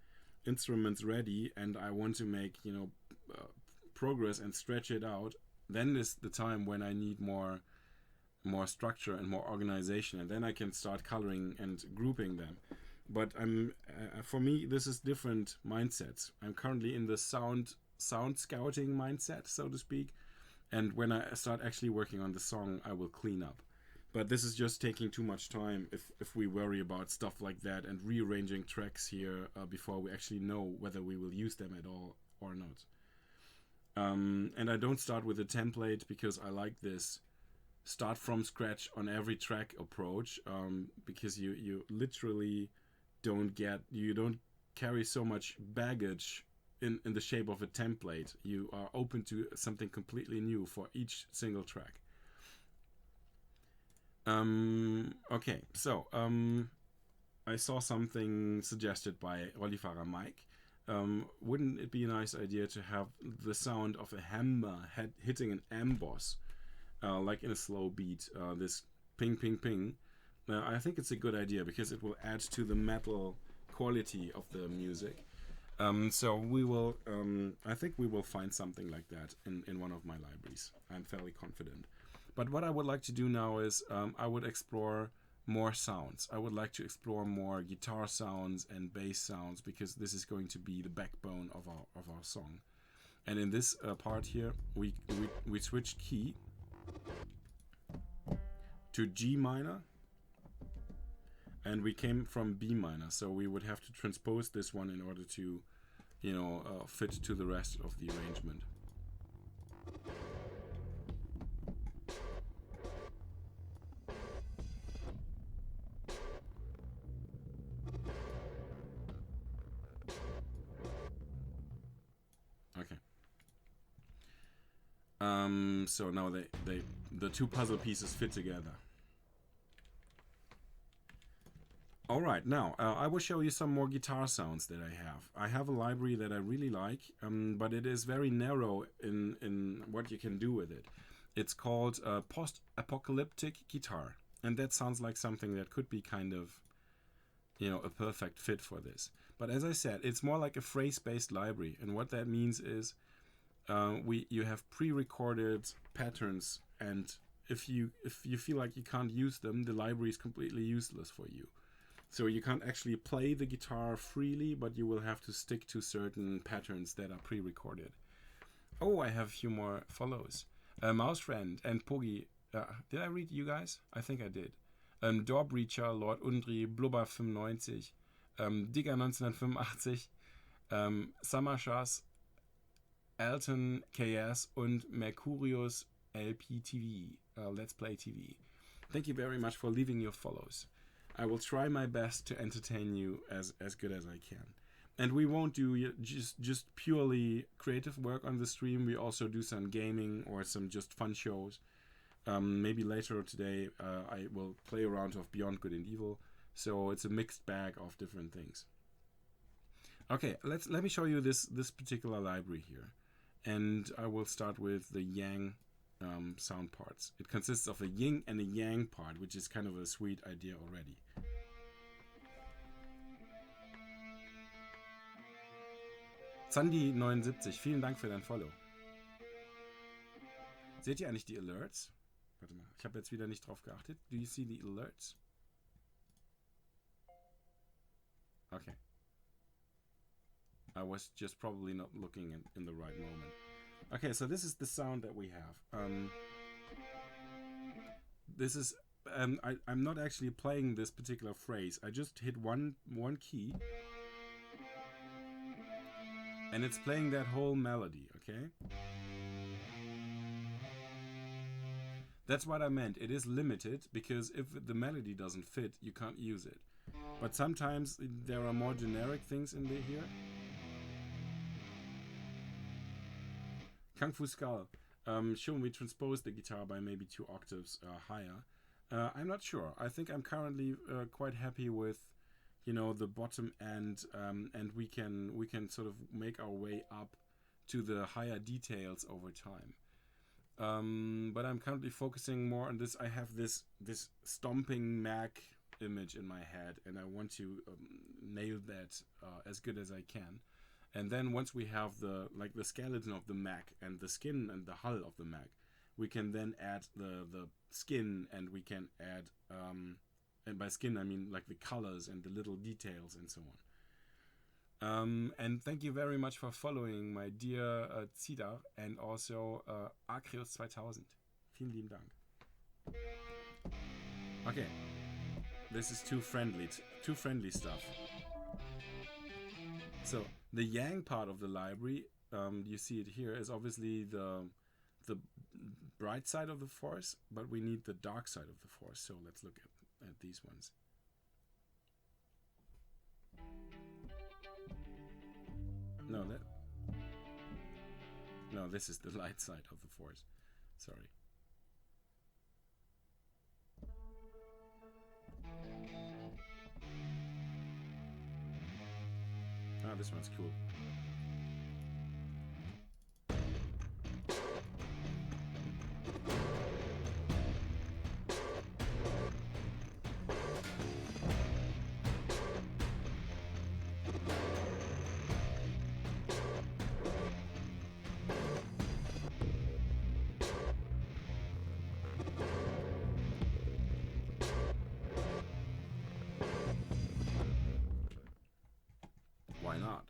instruments ready and I want to make, progress and stretch it out, then is the time when I need more structure and more organization, and then I can start coloring and grouping them. But for me, this is different mindsets. I'm currently in the sound scouting mindset, so to speak. And when I start actually working on the song, I will clean up. But this is just taking too much time if we worry about stuff like that and rearranging tracks here before we actually know whether we will use them at all or not. And I don't start with a template because I like this start from scratch on every track approach, because you literally don't carry so much baggage in the shape of a template. You are open to something completely new for each single track. Okay, so I saw something suggested by Rolifara Mike. Wouldn't it be a nice idea to have the sound of a hammer hitting an emboss, like in a slow beat, this ping, ping, ping? I think it's a good idea because it will add to the metal quality of the music. So we will, I think we will find something like that in one of my libraries. I'm fairly confident. But what I would like to do now is I would explore more sounds. I would like to explore more guitar sounds and bass sounds because this is going to be the backbone of our song. And in this part here, we switched key to G minor, and we came from B minor. So we would have to transpose this one in order to, fit to the rest of the arrangement. Okay. So now the two puzzle pieces fit together. Alright, now I will show you some more guitar sounds that I have. I have a library that I really like, but it is very narrow in what you can do with it. It's called Post-Apocalyptic Guitar, and that sounds like something that could be kind of, a perfect fit for this. But as I said, it's more like a phrase-based library, and what that means is you have pre-recorded patterns, and if you feel like you can't use them, the library is completely useless for you. So you can't actually play the guitar freely, but you will have to stick to certain patterns that are pre-recorded. Oh, I have a few more follows. Mouse Friend and Pogi. Did I read you guys? I think I did. Doorbreacher, Lord Undri, Blubber 95, Digger 1985, Samashas, Alton KS und Mercurius LPTV, Let's Play TV. Thank you very much for leaving your follows. I will try my best to entertain you as good as I can. And we won't do just purely creative work on the stream. We also do some gaming or some just fun shows. Maybe later today I will play around of Beyond Good and Evil. So it's a mixed bag of different things. Okay, let me show you this particular library here. And I will start with the Yang sound parts. It consists of a yin and a yang part, which is kind of a sweet idea already. Zandi79, vielen Dank für dein Follow. Seht ihr eigentlich die Alerts? Warte mal, ich habe jetzt wieder nicht drauf geachtet. Do you see the alerts? Okay. I was just probably not looking in the right moment. Okay, so this is the sound that we have. This is, I'm not actually playing this particular phrase. I just hit one key, and it's playing that whole melody. Okay. That's what I meant. It is limited because if the melody doesn't fit, you can't use it. But sometimes there are more generic things in here. Kung Fu Skull. Shouldn't we transpose the guitar by maybe 2 octaves higher? I'm not sure. I think I'm currently quite happy with, the bottom end, and we can sort of make our way up to the higher details over time. But I'm currently focusing more on this. I have this stomping Mac image in my head, and I want to nail that as good as I can. And then once we have the skeleton of the Mac and the skin and the hull of the Mac, we can then add the skin, and we can add and by skin I mean like the colors and the little details and so on. And thank you very much for following, my dear Zidar, and also Akrios 2000. Vielen lieben Dank. Okay, this is too friendly stuff. So the Yang part of the library, you see it here, is obviously the bright side of the force, but we need the dark side of the force. So let's look at these ones. No, this is the light side of the force. Sorry. Ah, this one's cool. Why not?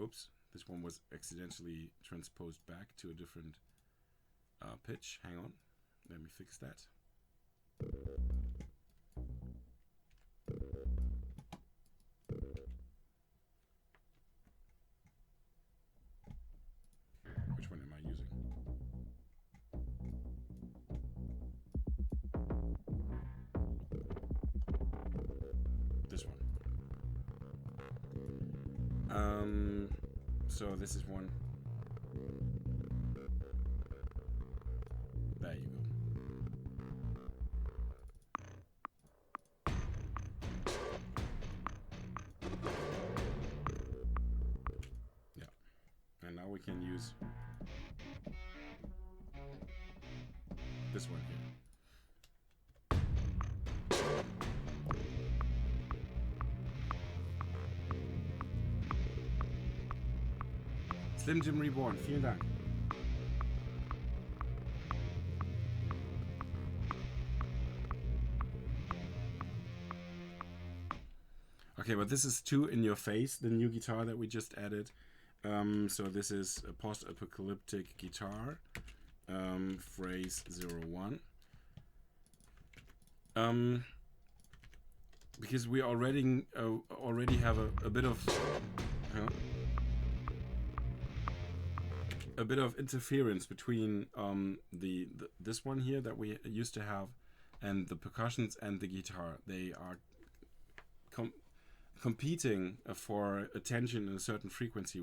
Oops, this one was accidentally transposed back to a different pitch. Hang on, let me fix that. Which one am I using? This one. So this is one. There you go. Yeah. And now we can use this one here. Slim Jim Reborn, vielen Dank. Okay, but this is too in your face, the new guitar that we just added. So this is a Post-Apocalyptic Guitar, phrase 01. Because we already have a bit of interference between this one here that we used to have and the percussions and the guitar. They are competing for attention in a certain frequency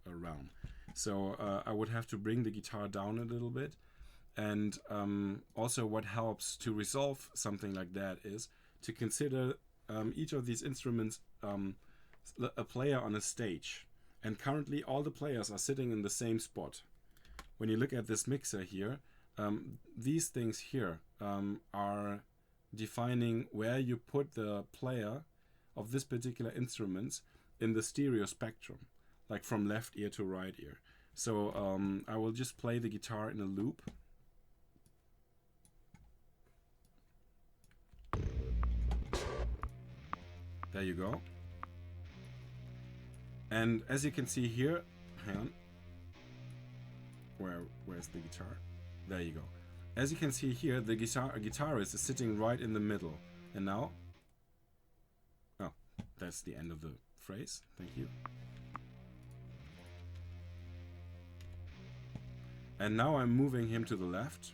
realm. So I would have to bring the guitar down a little bit. And also what helps to resolve something like that is to consider each of these instruments a player on a stage. And currently all the players are sitting in the same spot. When you look at this mixer here, these things here are defining where you put the player of this particular instrument in the stereo spectrum, like from left ear to right ear. So I will just play the guitar in a loop. There you go. And as you can see here, hang on. Where's the guitar? There you go. As you can see here, the guitarist is sitting right in the middle. And now, oh, that's the end of the phrase. Thank you. And now I'm moving him to the left.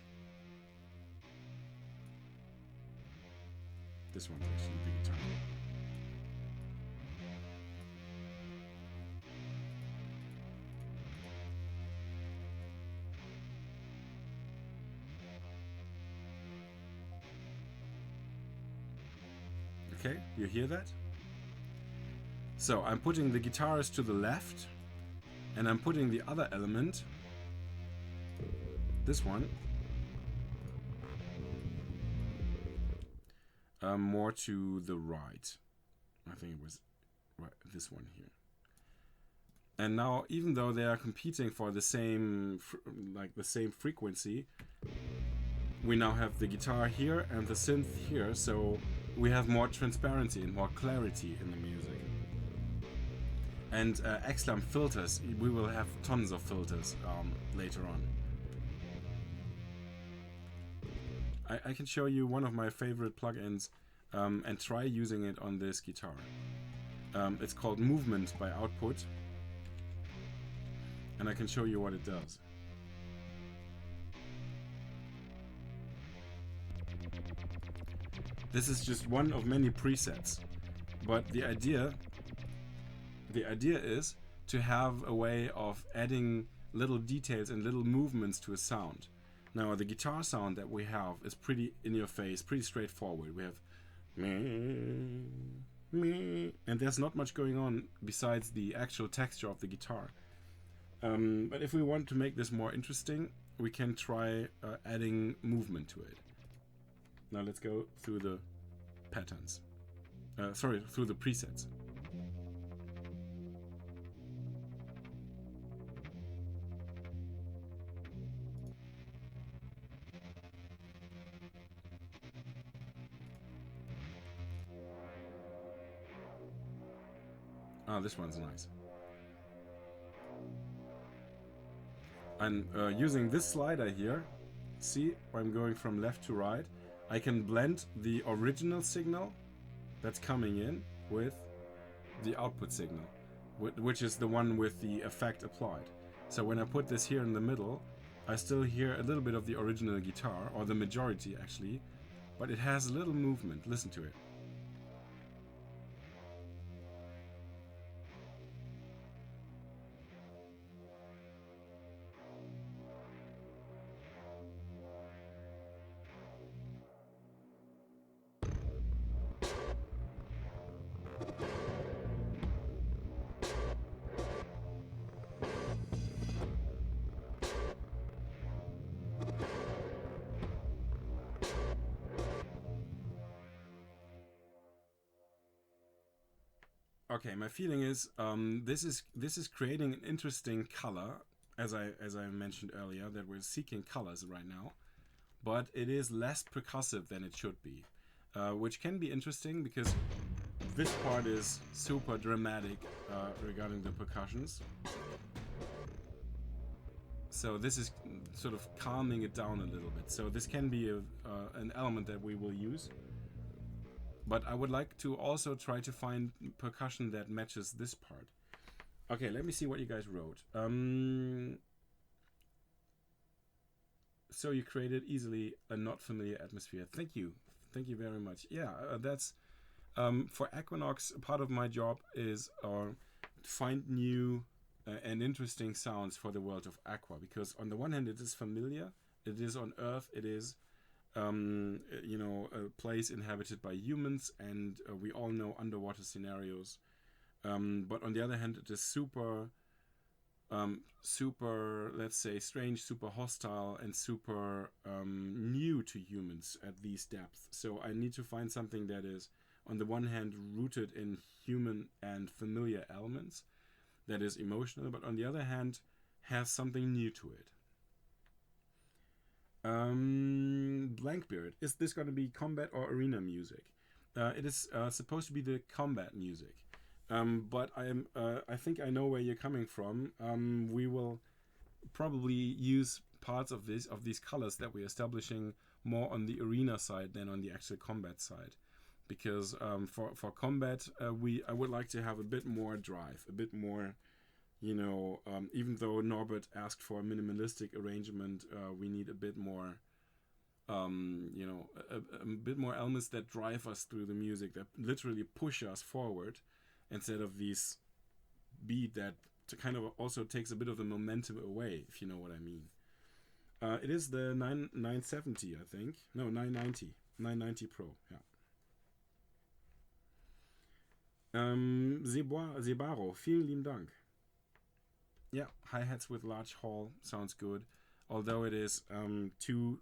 This one's actually the guitar. Okay, you hear that? So I'm putting the guitars to the left, and I'm putting the other element, this one, more to the right. I think it was right, this one here. And now, even though they are competing for the same, the same frequency, we now have the guitar here and the synth here, so we have more transparency and more clarity in the music. And X-Lamp filters, we will have tons of filters later on. I can show you one of my favorite plugins and try using it on this guitar. It's called Movement by Output, and I can show you what it does. This is just one of many presets, but the idea is to have a way of adding little details and little movements to a sound. Now the guitar sound that we have is pretty in your face, pretty straightforward. We have meh, meh, and there's not much going on besides the actual texture of the guitar. But if we want to make this more interesting, we can try adding movement to it. Now let's go through the patterns. Through the presets. This one's nice. I'm using this slider here. See, I'm going from left to right. I can blend the original signal that's coming in with the output signal, which is the one with the effect applied. So when I put this here in the middle, I still hear a little bit of the original guitar, or the majority actually, but it has a little movement. Listen to it. Okay, my feeling is this is creating an interesting color, as I mentioned earlier, that we're seeking colors right now, but it is less percussive than it should be, which can be interesting because this part is super dramatic regarding the percussions. So this is sort of calming it down a little bit. So this can be an element that we will use. But I would like to also try to find percussion that matches this part. Okay, let me see what you guys wrote. So you created easily a not familiar atmosphere. Thank you. Thank you very much. Yeah, that's... for Aquanox, part of my job is to find new and interesting sounds for the world of Aqua. Because on the one hand, it is familiar. It is on Earth. It is... a place inhabited by humans, and we all know underwater scenarios. But on the other hand, it is super, let's say, strange, super hostile, and super new to humans at these depths. So I need to find something that is, on the one hand, rooted in human and familiar elements, that is emotional, but on the other hand, has something new to it. Blankbeard, is this going to be combat or arena music? It is supposed to be the combat music, but I think I know where you're coming from. We will probably use parts of these colors that we're establishing more on the arena side than on the actual combat side, because for combat I would like to have a bit more drive, a bit more. Even though Norbert asked for a minimalistic arrangement, we need a bit more, a bit more elements that drive us through the music, that literally push us forward, instead of these beat that kind of also takes a bit of the momentum away, if you know what I mean. It is the 970, I think. No, 990 Pro, yeah. Sebaro, vielen lieben Dank. Yeah, hi-hats with large hall sounds good, although it is too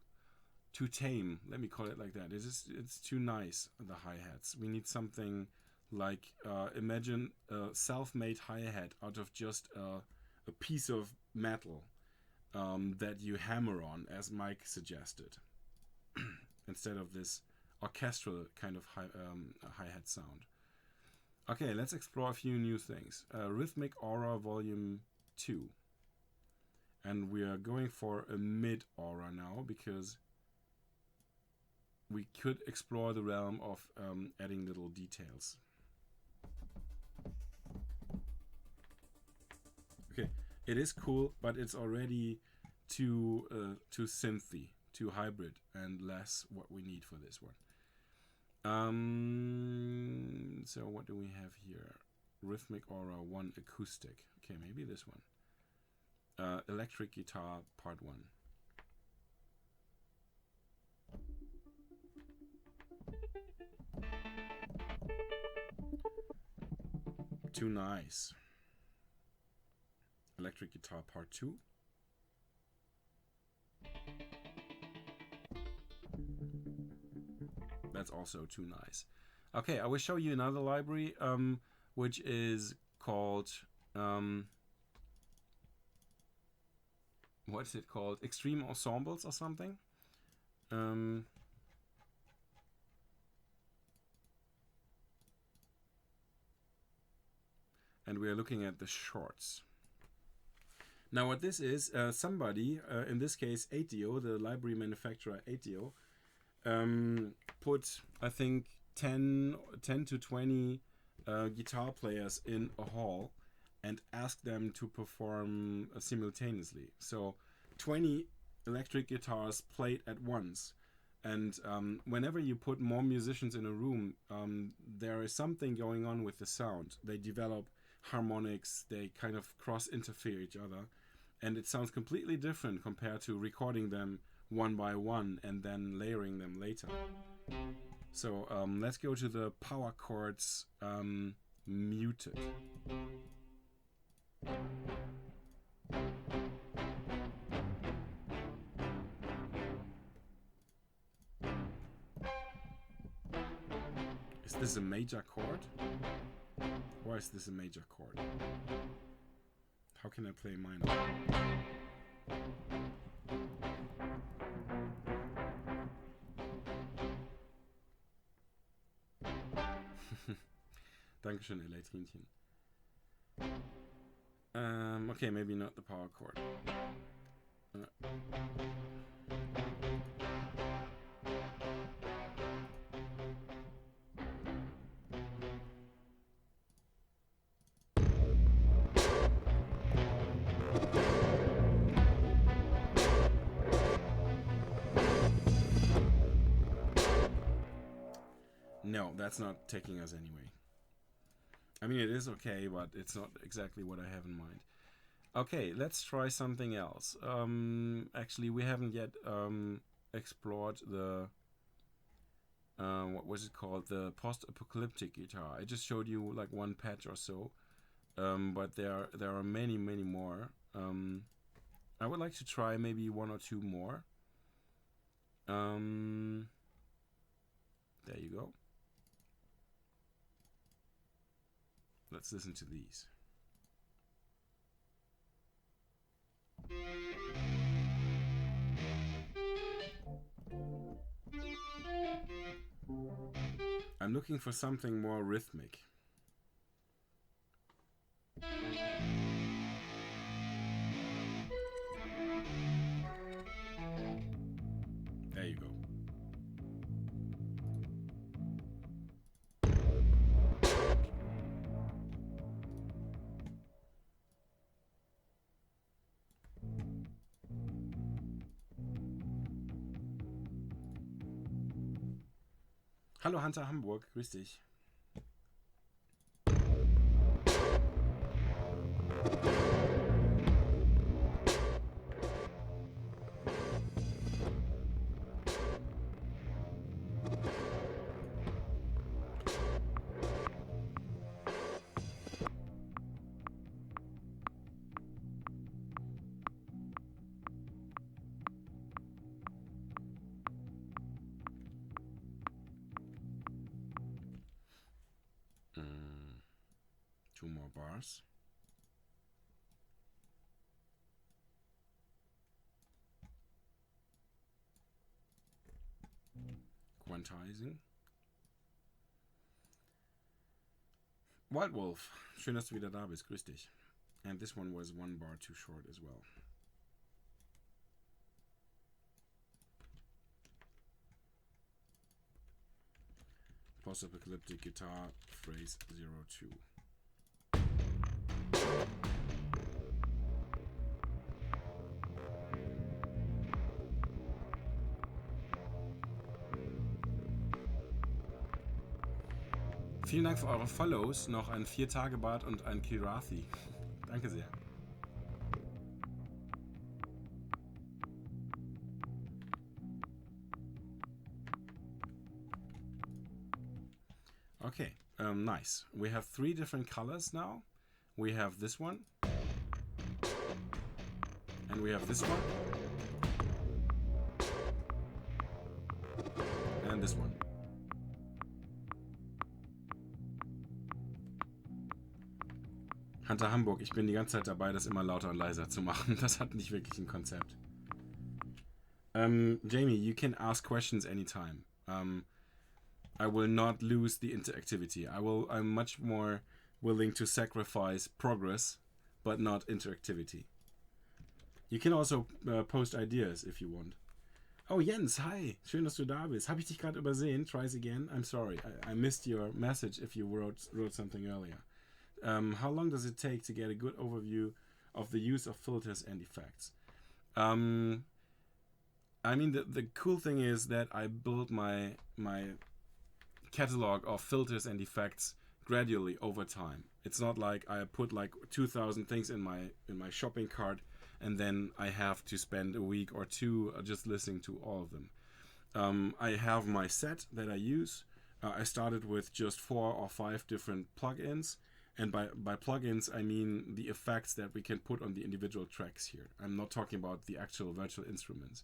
tame. Let me call it like that. It's too nice, the hi-hats. We need something like imagine a self-made hi-hat out of just a piece of metal that you hammer on, as Mike suggested, instead of this orchestral kind of hi-hat sound. Okay, let's explore a few new things. Rhythmic Aura Volume 2. And we are going for a mid aura now, because we could explore the realm of adding little details. Okay, it is cool, but it's already too synthy, too hybrid, and less what we need for this one. So what do we have here? Rhythmic Aura 1 acoustic. Okay, maybe this one. Electric Guitar Part 1. Too nice. Electric Guitar Part 2. That's also too nice. Okay, I will show you another library, which is called what is it called? Extreme Ensembles or something. And we are looking at the shorts. Now what this is, somebody, in this case ATO, the library manufacturer ATO, put, I think, 10 to 20 guitar players in a hall and asked them to perform simultaneously. So 20 electric guitars played at once. And whenever you put more musicians in a room, there is something going on with the sound. They develop harmonics, they kind of cross-interfere each other, and it sounds completely different compared to recording them one by one and then layering them later. So let's go to the power chords muted. Is this a major chord? Or is this a major chord? How can I play minor? Dankeschön, Elektrinchen. Okay, maybe not the power chord. No, that's not taking us anyway. I mean, it is okay, but it's not exactly what I have in mind. Okay, let's try something else. Actually, we haven't yet explored the what was it called? The Post-Apocalyptic Guitar. I just showed you like one patch or so, but there are many more. I would like to try maybe one or two more. There you go. Let's listen to these. I'm looking for something more rhythmic. There you go. Hallo Hunter Hamburg, grüß dich. more bars. Quantizing. Wild Wolf, schön, dass du wieder da bist. Grüß dich. And this one was 1 bar too short as well. Post-Apocalyptic Guitar, phrase 02. Vielen Dank für eure Follows. Noch ein 4-Tage-Bart und ein Kirathi. Danke sehr. Okay, nice. We have 3 different colors now. We have this one. And we have this one. And this one. Hunter Hamburg, ich bin die ganze Zeit dabei, das immer lauter und leiser zu machen. Das hat nicht wirklich ein Konzept. Jamie, you can ask questions anytime. I will not lose the interactivity. I'm much more willing to sacrifice progress, but not interactivity. You can also post ideas if you want. Oh, Jens, hi. Schön, dass du da bist. Habe ich dich gerade übersehen? Tries again. I'm sorry. I missed your message if you wrote something earlier. How long does it take to get a good overview of the use of filters and effects? I mean, the cool thing is that I built my catalog of filters and effects gradually over time. It's not like I put like 2,000 things in my shopping cart and then I have to spend a week or 2 just listening to all of them. I have my set that I use. I started with just 4 or 5 different plugins. And by plugins, I mean the effects that we can put on the individual tracks here. I'm not talking about the actual virtual instruments.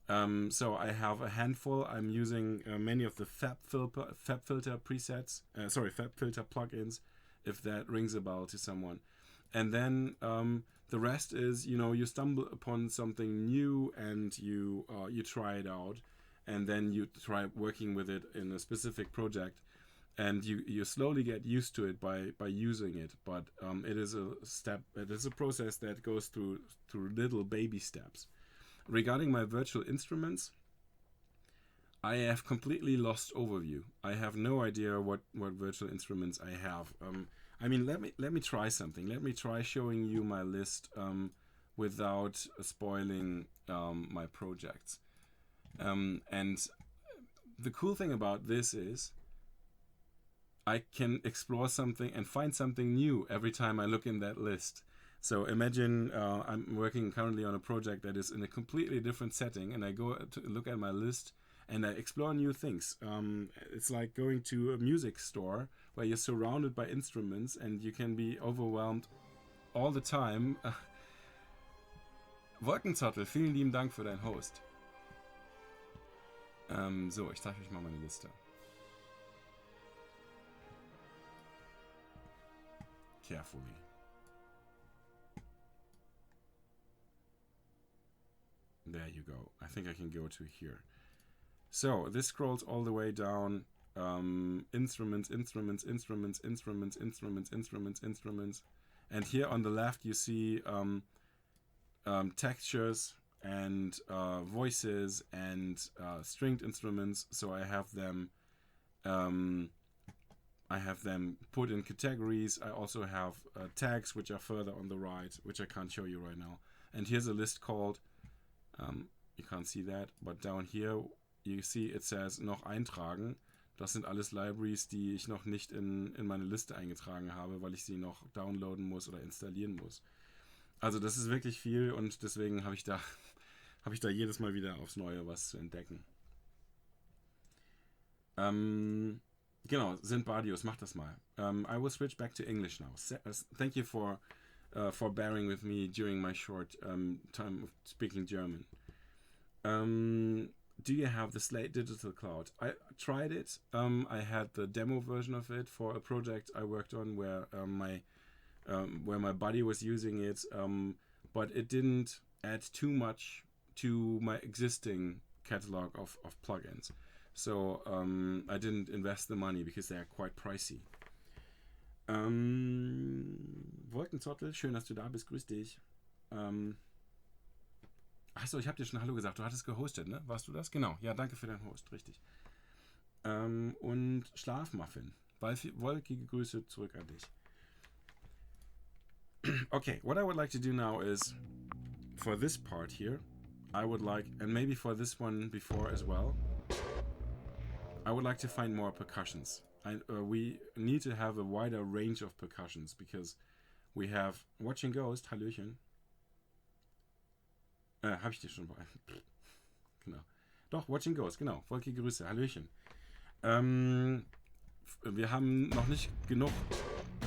So I have a handful. I'm using many of the FabFilter presets. FabFilter plugins, if that rings a bell to someone. And then the rest is, you stumble upon something new and you try it out, and then you try working with it in a specific project. And you slowly get used to it by using it, but it is a process that goes through little baby steps. Regarding my virtual instruments, I have completely lost overview. I have no idea what virtual instruments I have. I mean, let me try something. Let me try showing you my list without spoiling my projects. And the cool thing about this is I can explore something and find something new every time I look in that list. So imagine I'm working currently on a project that is in a completely different setting, and I go to look at my list and I explore new things. It's like going to a music store where you're surrounded by instruments and you can be overwhelmed all the time. Wolkenzottel, vielen lieben Dank für dein Host. So, ich zeige euch mal meine Liste. Carefully. There you go. I think I can go to here. So this scrolls all the way down. Instruments. And here on the left you see textures and voices and stringed instruments. So I have them put in categories. I also have tags which are further on the right, which I can't show you right now. And here's a list called, you can't see that, but down here you see it says noch eintragen. Das sind alles Libraries, die ich noch nicht in meine Liste eingetragen habe, weil ich sie noch downloaden muss oder installieren muss. Also das ist wirklich viel und deswegen habe ich da jedes Mal wieder aufs Neue was zu entdecken. Genau, Sindbadius, mach das mal. I will switch back to English now. Thank you for bearing with me during my short time of speaking German. Do you have the Slate Digital Cloud? I tried it. I had the demo version of it for a project I worked on where where my buddy was using it, but it didn't add too much to my existing catalog of plugins. So I didn't invest the money because they are quite pricey. Wolkenzottel, schön, dass du da bist, grüß dich. Achso, ich habe dir schon Hallo gesagt, du hattest gehostet, ne? Warst du das? Genau, ja, danke für deinen Host, richtig. Und Schlafmuffin, wolkige Grüße zurück an dich. Okay, what I would like to do now is, for this part here, I would like, and maybe for this one before as well, I would like to find more percussions. We need to have a wider range of percussions because we have Watching Ghost, Hallöchen. Habe ich dir schon mal. Genau. Doch, Watching Ghost, genau. Wolkige Grüße, Hallöchen. Wir haben noch nicht genug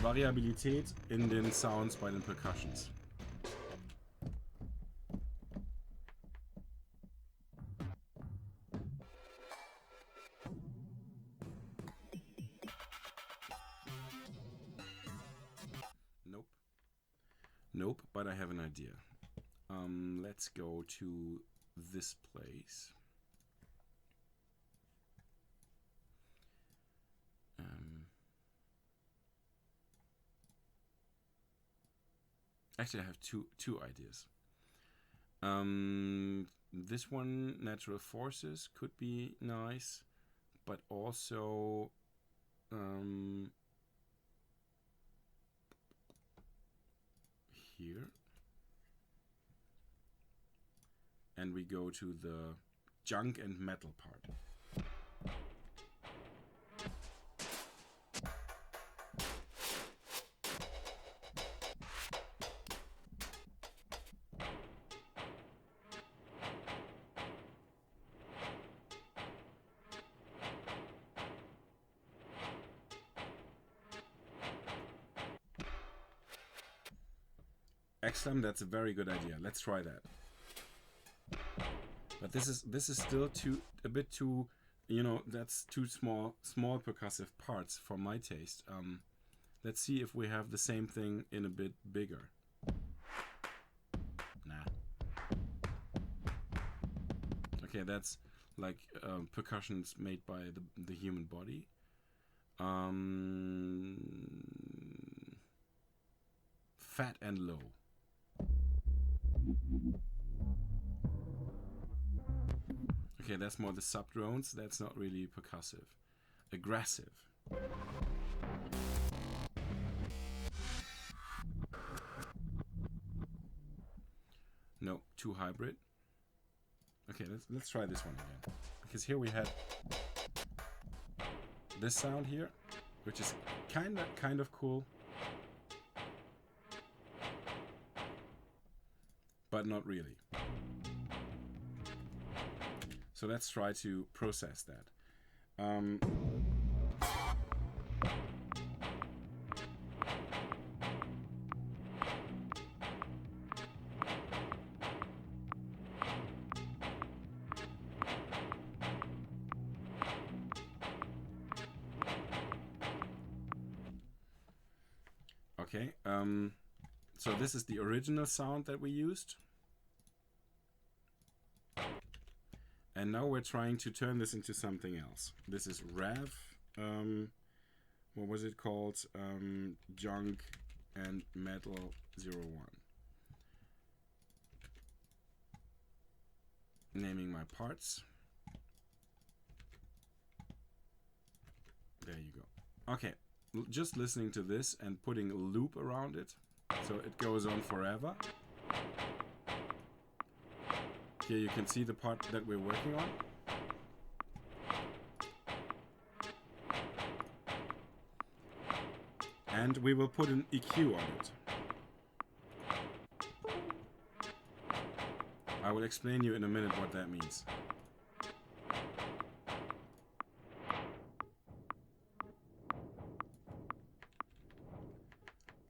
Variabilität in den Sounds bei den Percussions. Nope, but I have an idea. Let's go to this place. Actually, I have two ideas. This one, Natural Forces, could be nice, but also here. And we go to the junk and metal part. Excellent, that's a very good idea. Let's try that. But this is still a bit too, that's too small percussive parts for my taste. Let's see if we have the same thing in a bit bigger. Nah. Okay, that's like percussions made by the human body. Fat and low. Okay, that's more the sub-drones. That's not really percussive. Aggressive. No, too hybrid. Okay, let's try this one again. Because here we had this sound here, which is kind of cool, but not really. So let's try to process that. Okay, so this is the original sound that we used. And now we're trying to turn this into something else. This is Rev, what was it called? Junk and Metal 01. Naming my parts. There you go. Okay, just listening to this and putting a loop around it, so it goes on forever. Here you can see the part that we're working on. And we will put an EQ on it. I will explain you in a minute what that means.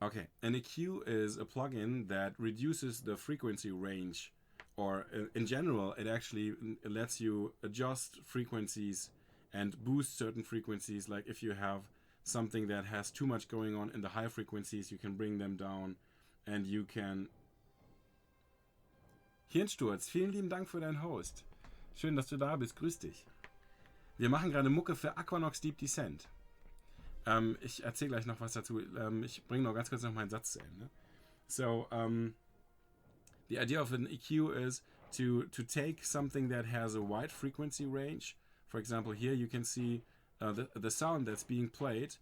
Okay, an EQ is a plugin that reduces the frequency range, or in general, it actually lets you adjust frequencies and boost certain frequencies. Like if you have something that has too much going on in the high frequencies, you can bring them down and you can... Hirnsturz, vielen lieben Dank für deinen Host. Schön, dass du da bist. Grüß dich. Wir machen gerade Mucke für Aquanox Deep Descent. Ich erzähle gleich noch was dazu. Ich bringe noch ganz kurz noch meinen Satz zu Ende. So, the idea of an EQ is to take something that has a wide frequency range. For example, here you can see the sound that's being played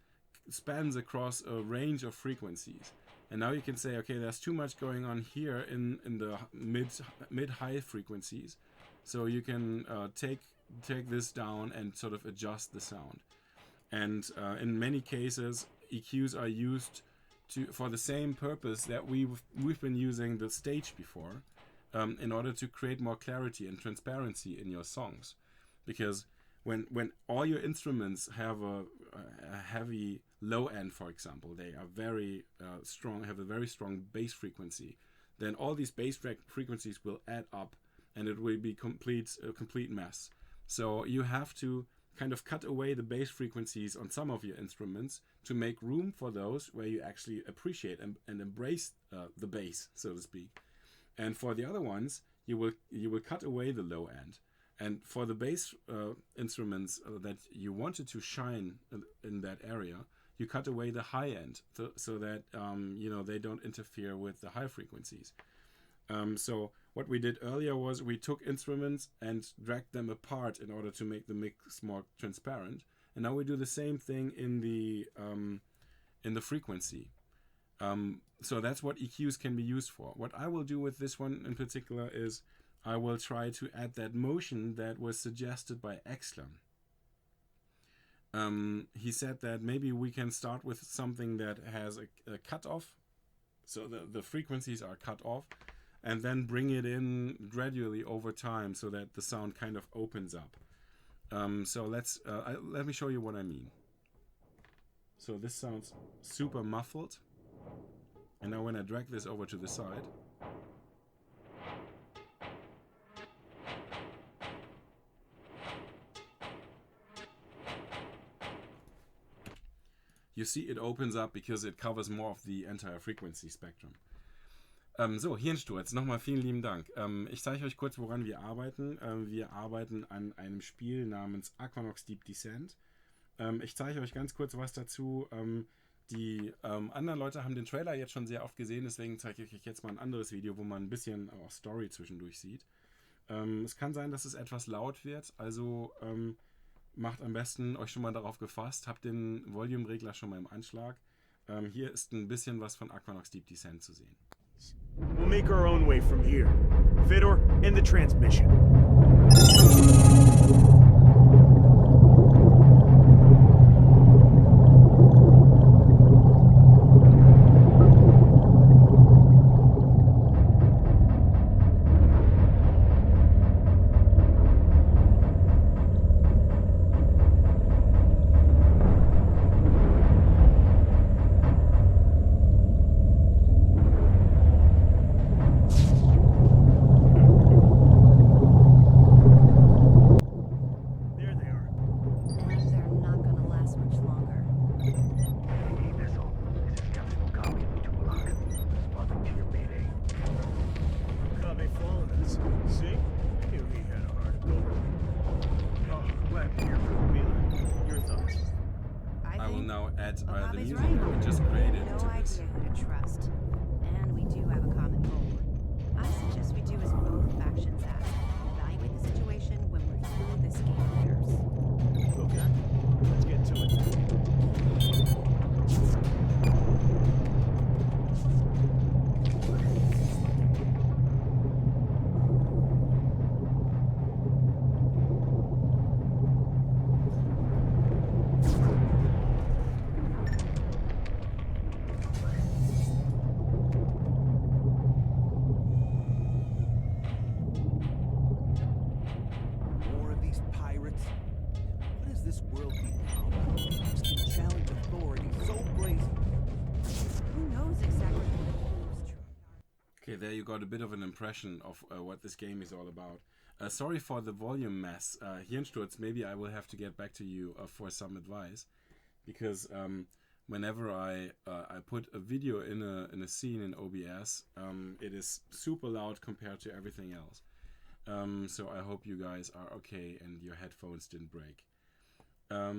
spans across a range of frequencies. And now you can say, okay, there's too much going on here in the mid-high frequencies. So you can take this down and sort of adjust the sound. And in many cases, EQs are used for the same purpose that we've been using the stage before, in order to create more clarity and transparency in your songs. Because when all your instruments have a heavy low end, for example, they are very strong, have a very strong bass frequency, then all these bass frequencies will add up, and it will be a complete mess. So you have to kind of cut away the bass frequencies on some of your instruments to make room for those where you actually appreciate and embrace the bass, so to speak. And for the other ones, you will cut away the low end. And for the bass instruments that you wanted to shine in that area, you cut away the high end so that they don't interfere with the high frequencies. So what we did earlier was we took instruments and dragged them apart in order to make the mix more transparent. And now we do the same thing in the frequency. So that's what EQs can be used for. What I will do with this one in particular is I will try to add that motion that was suggested by Exlam. He said that maybe we can start with something that has a cutoff, so the frequencies are cut off, and then bring it in gradually over time so that the sound kind of opens up. So let me show you what I mean. So this sounds super muffled, and now when I drag this over to the side, you see it opens up because it covers more of the entire frequency spectrum. So, Hirnsturz, nochmal vielen lieben Dank. Ich zeige euch kurz, woran wir arbeiten. Wir arbeiten an einem Spiel namens Aquanox Deep Descent. Ich zeige euch ganz kurz was dazu. Die anderen Leute haben den Trailer jetzt schon sehr oft gesehen, deswegen zeige ich euch jetzt mal ein anderes Video, wo man ein bisschen auch Story zwischendurch sieht. Es kann sein, dass es etwas laut wird, also macht am besten euch schon mal darauf gefasst, habt den Volume-Regler schon mal im Anschlag. Hier ist ein bisschen was von Aquanox Deep Descent zu sehen. We'll make our own way from here. Fedor, end the transmission. The music that we just created to this. No idea who to trust. And we do have a common goal. I suggest we do as both factions ask. Evaluate the situation when we're through this game of theirs. Okay, let's get to it. There you got a bit of an impression of what this game is all about. Sorry for the volume mess. Hirnsturz, maybe I will have to get back to you for some advice. because whenever I put a video in a scene in OBS, it is super loud compared to everything else. So I hope you guys are okay and your headphones didn't break. A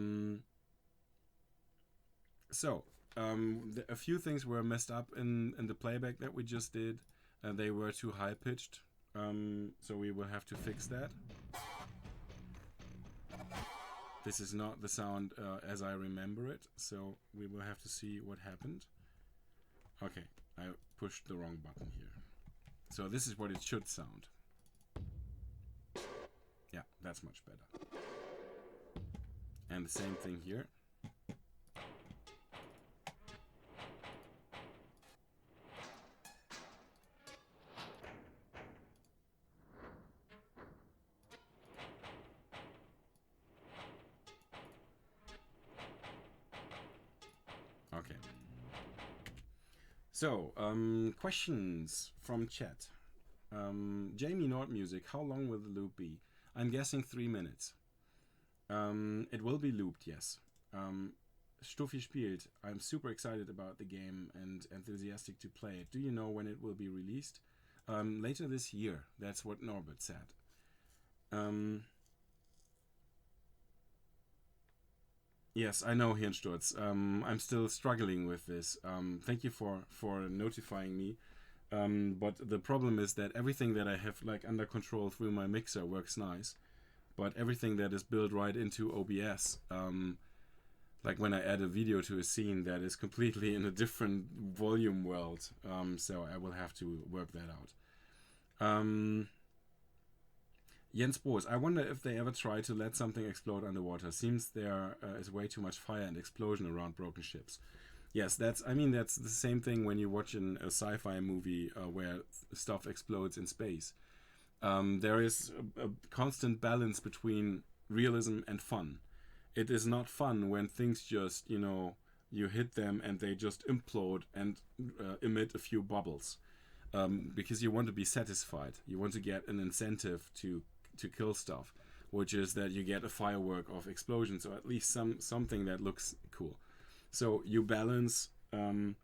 few things were messed up in the playback that we just did. They were too high pitched, so we will have to fix that. This is not the sound as I remember it, so we will have to see what happened. Okay, I pushed the wrong button here. So this is what it should sound. Yeah, that's much better. And the same thing here. Okay. So, questions from chat. Jamie Nord Music, how long will the loop be? I'm guessing 3 minutes. It will be looped, yes. Stuffi spielt. I'm super excited about the game and enthusiastic to play it. Do you know when it will be released? Later this year. That's what Norbert said. Yes, I know, Hirnsturz. I'm still struggling with this. Thank you for notifying me. But the problem is that everything that I have like under control through my mixer works nice. But everything that is built right into OBS, like when I add a video to a scene, that is completely in a different volume world. So I will have to work that out. Jens Boos, I wonder if they ever try to let something explode underwater. Seems there is way too much fire and explosion around broken ships. Yes, that's the same thing when you watch a sci-fi movie where stuff explodes in space. There is a constant balance between realism and fun. It is not fun when things just, you hit them and they just implode and emit a few bubbles. Because you want to be satisfied. You want to get an incentive to kill stuff, which is that you get a firework of explosions, or at least something that looks cool. So you balance the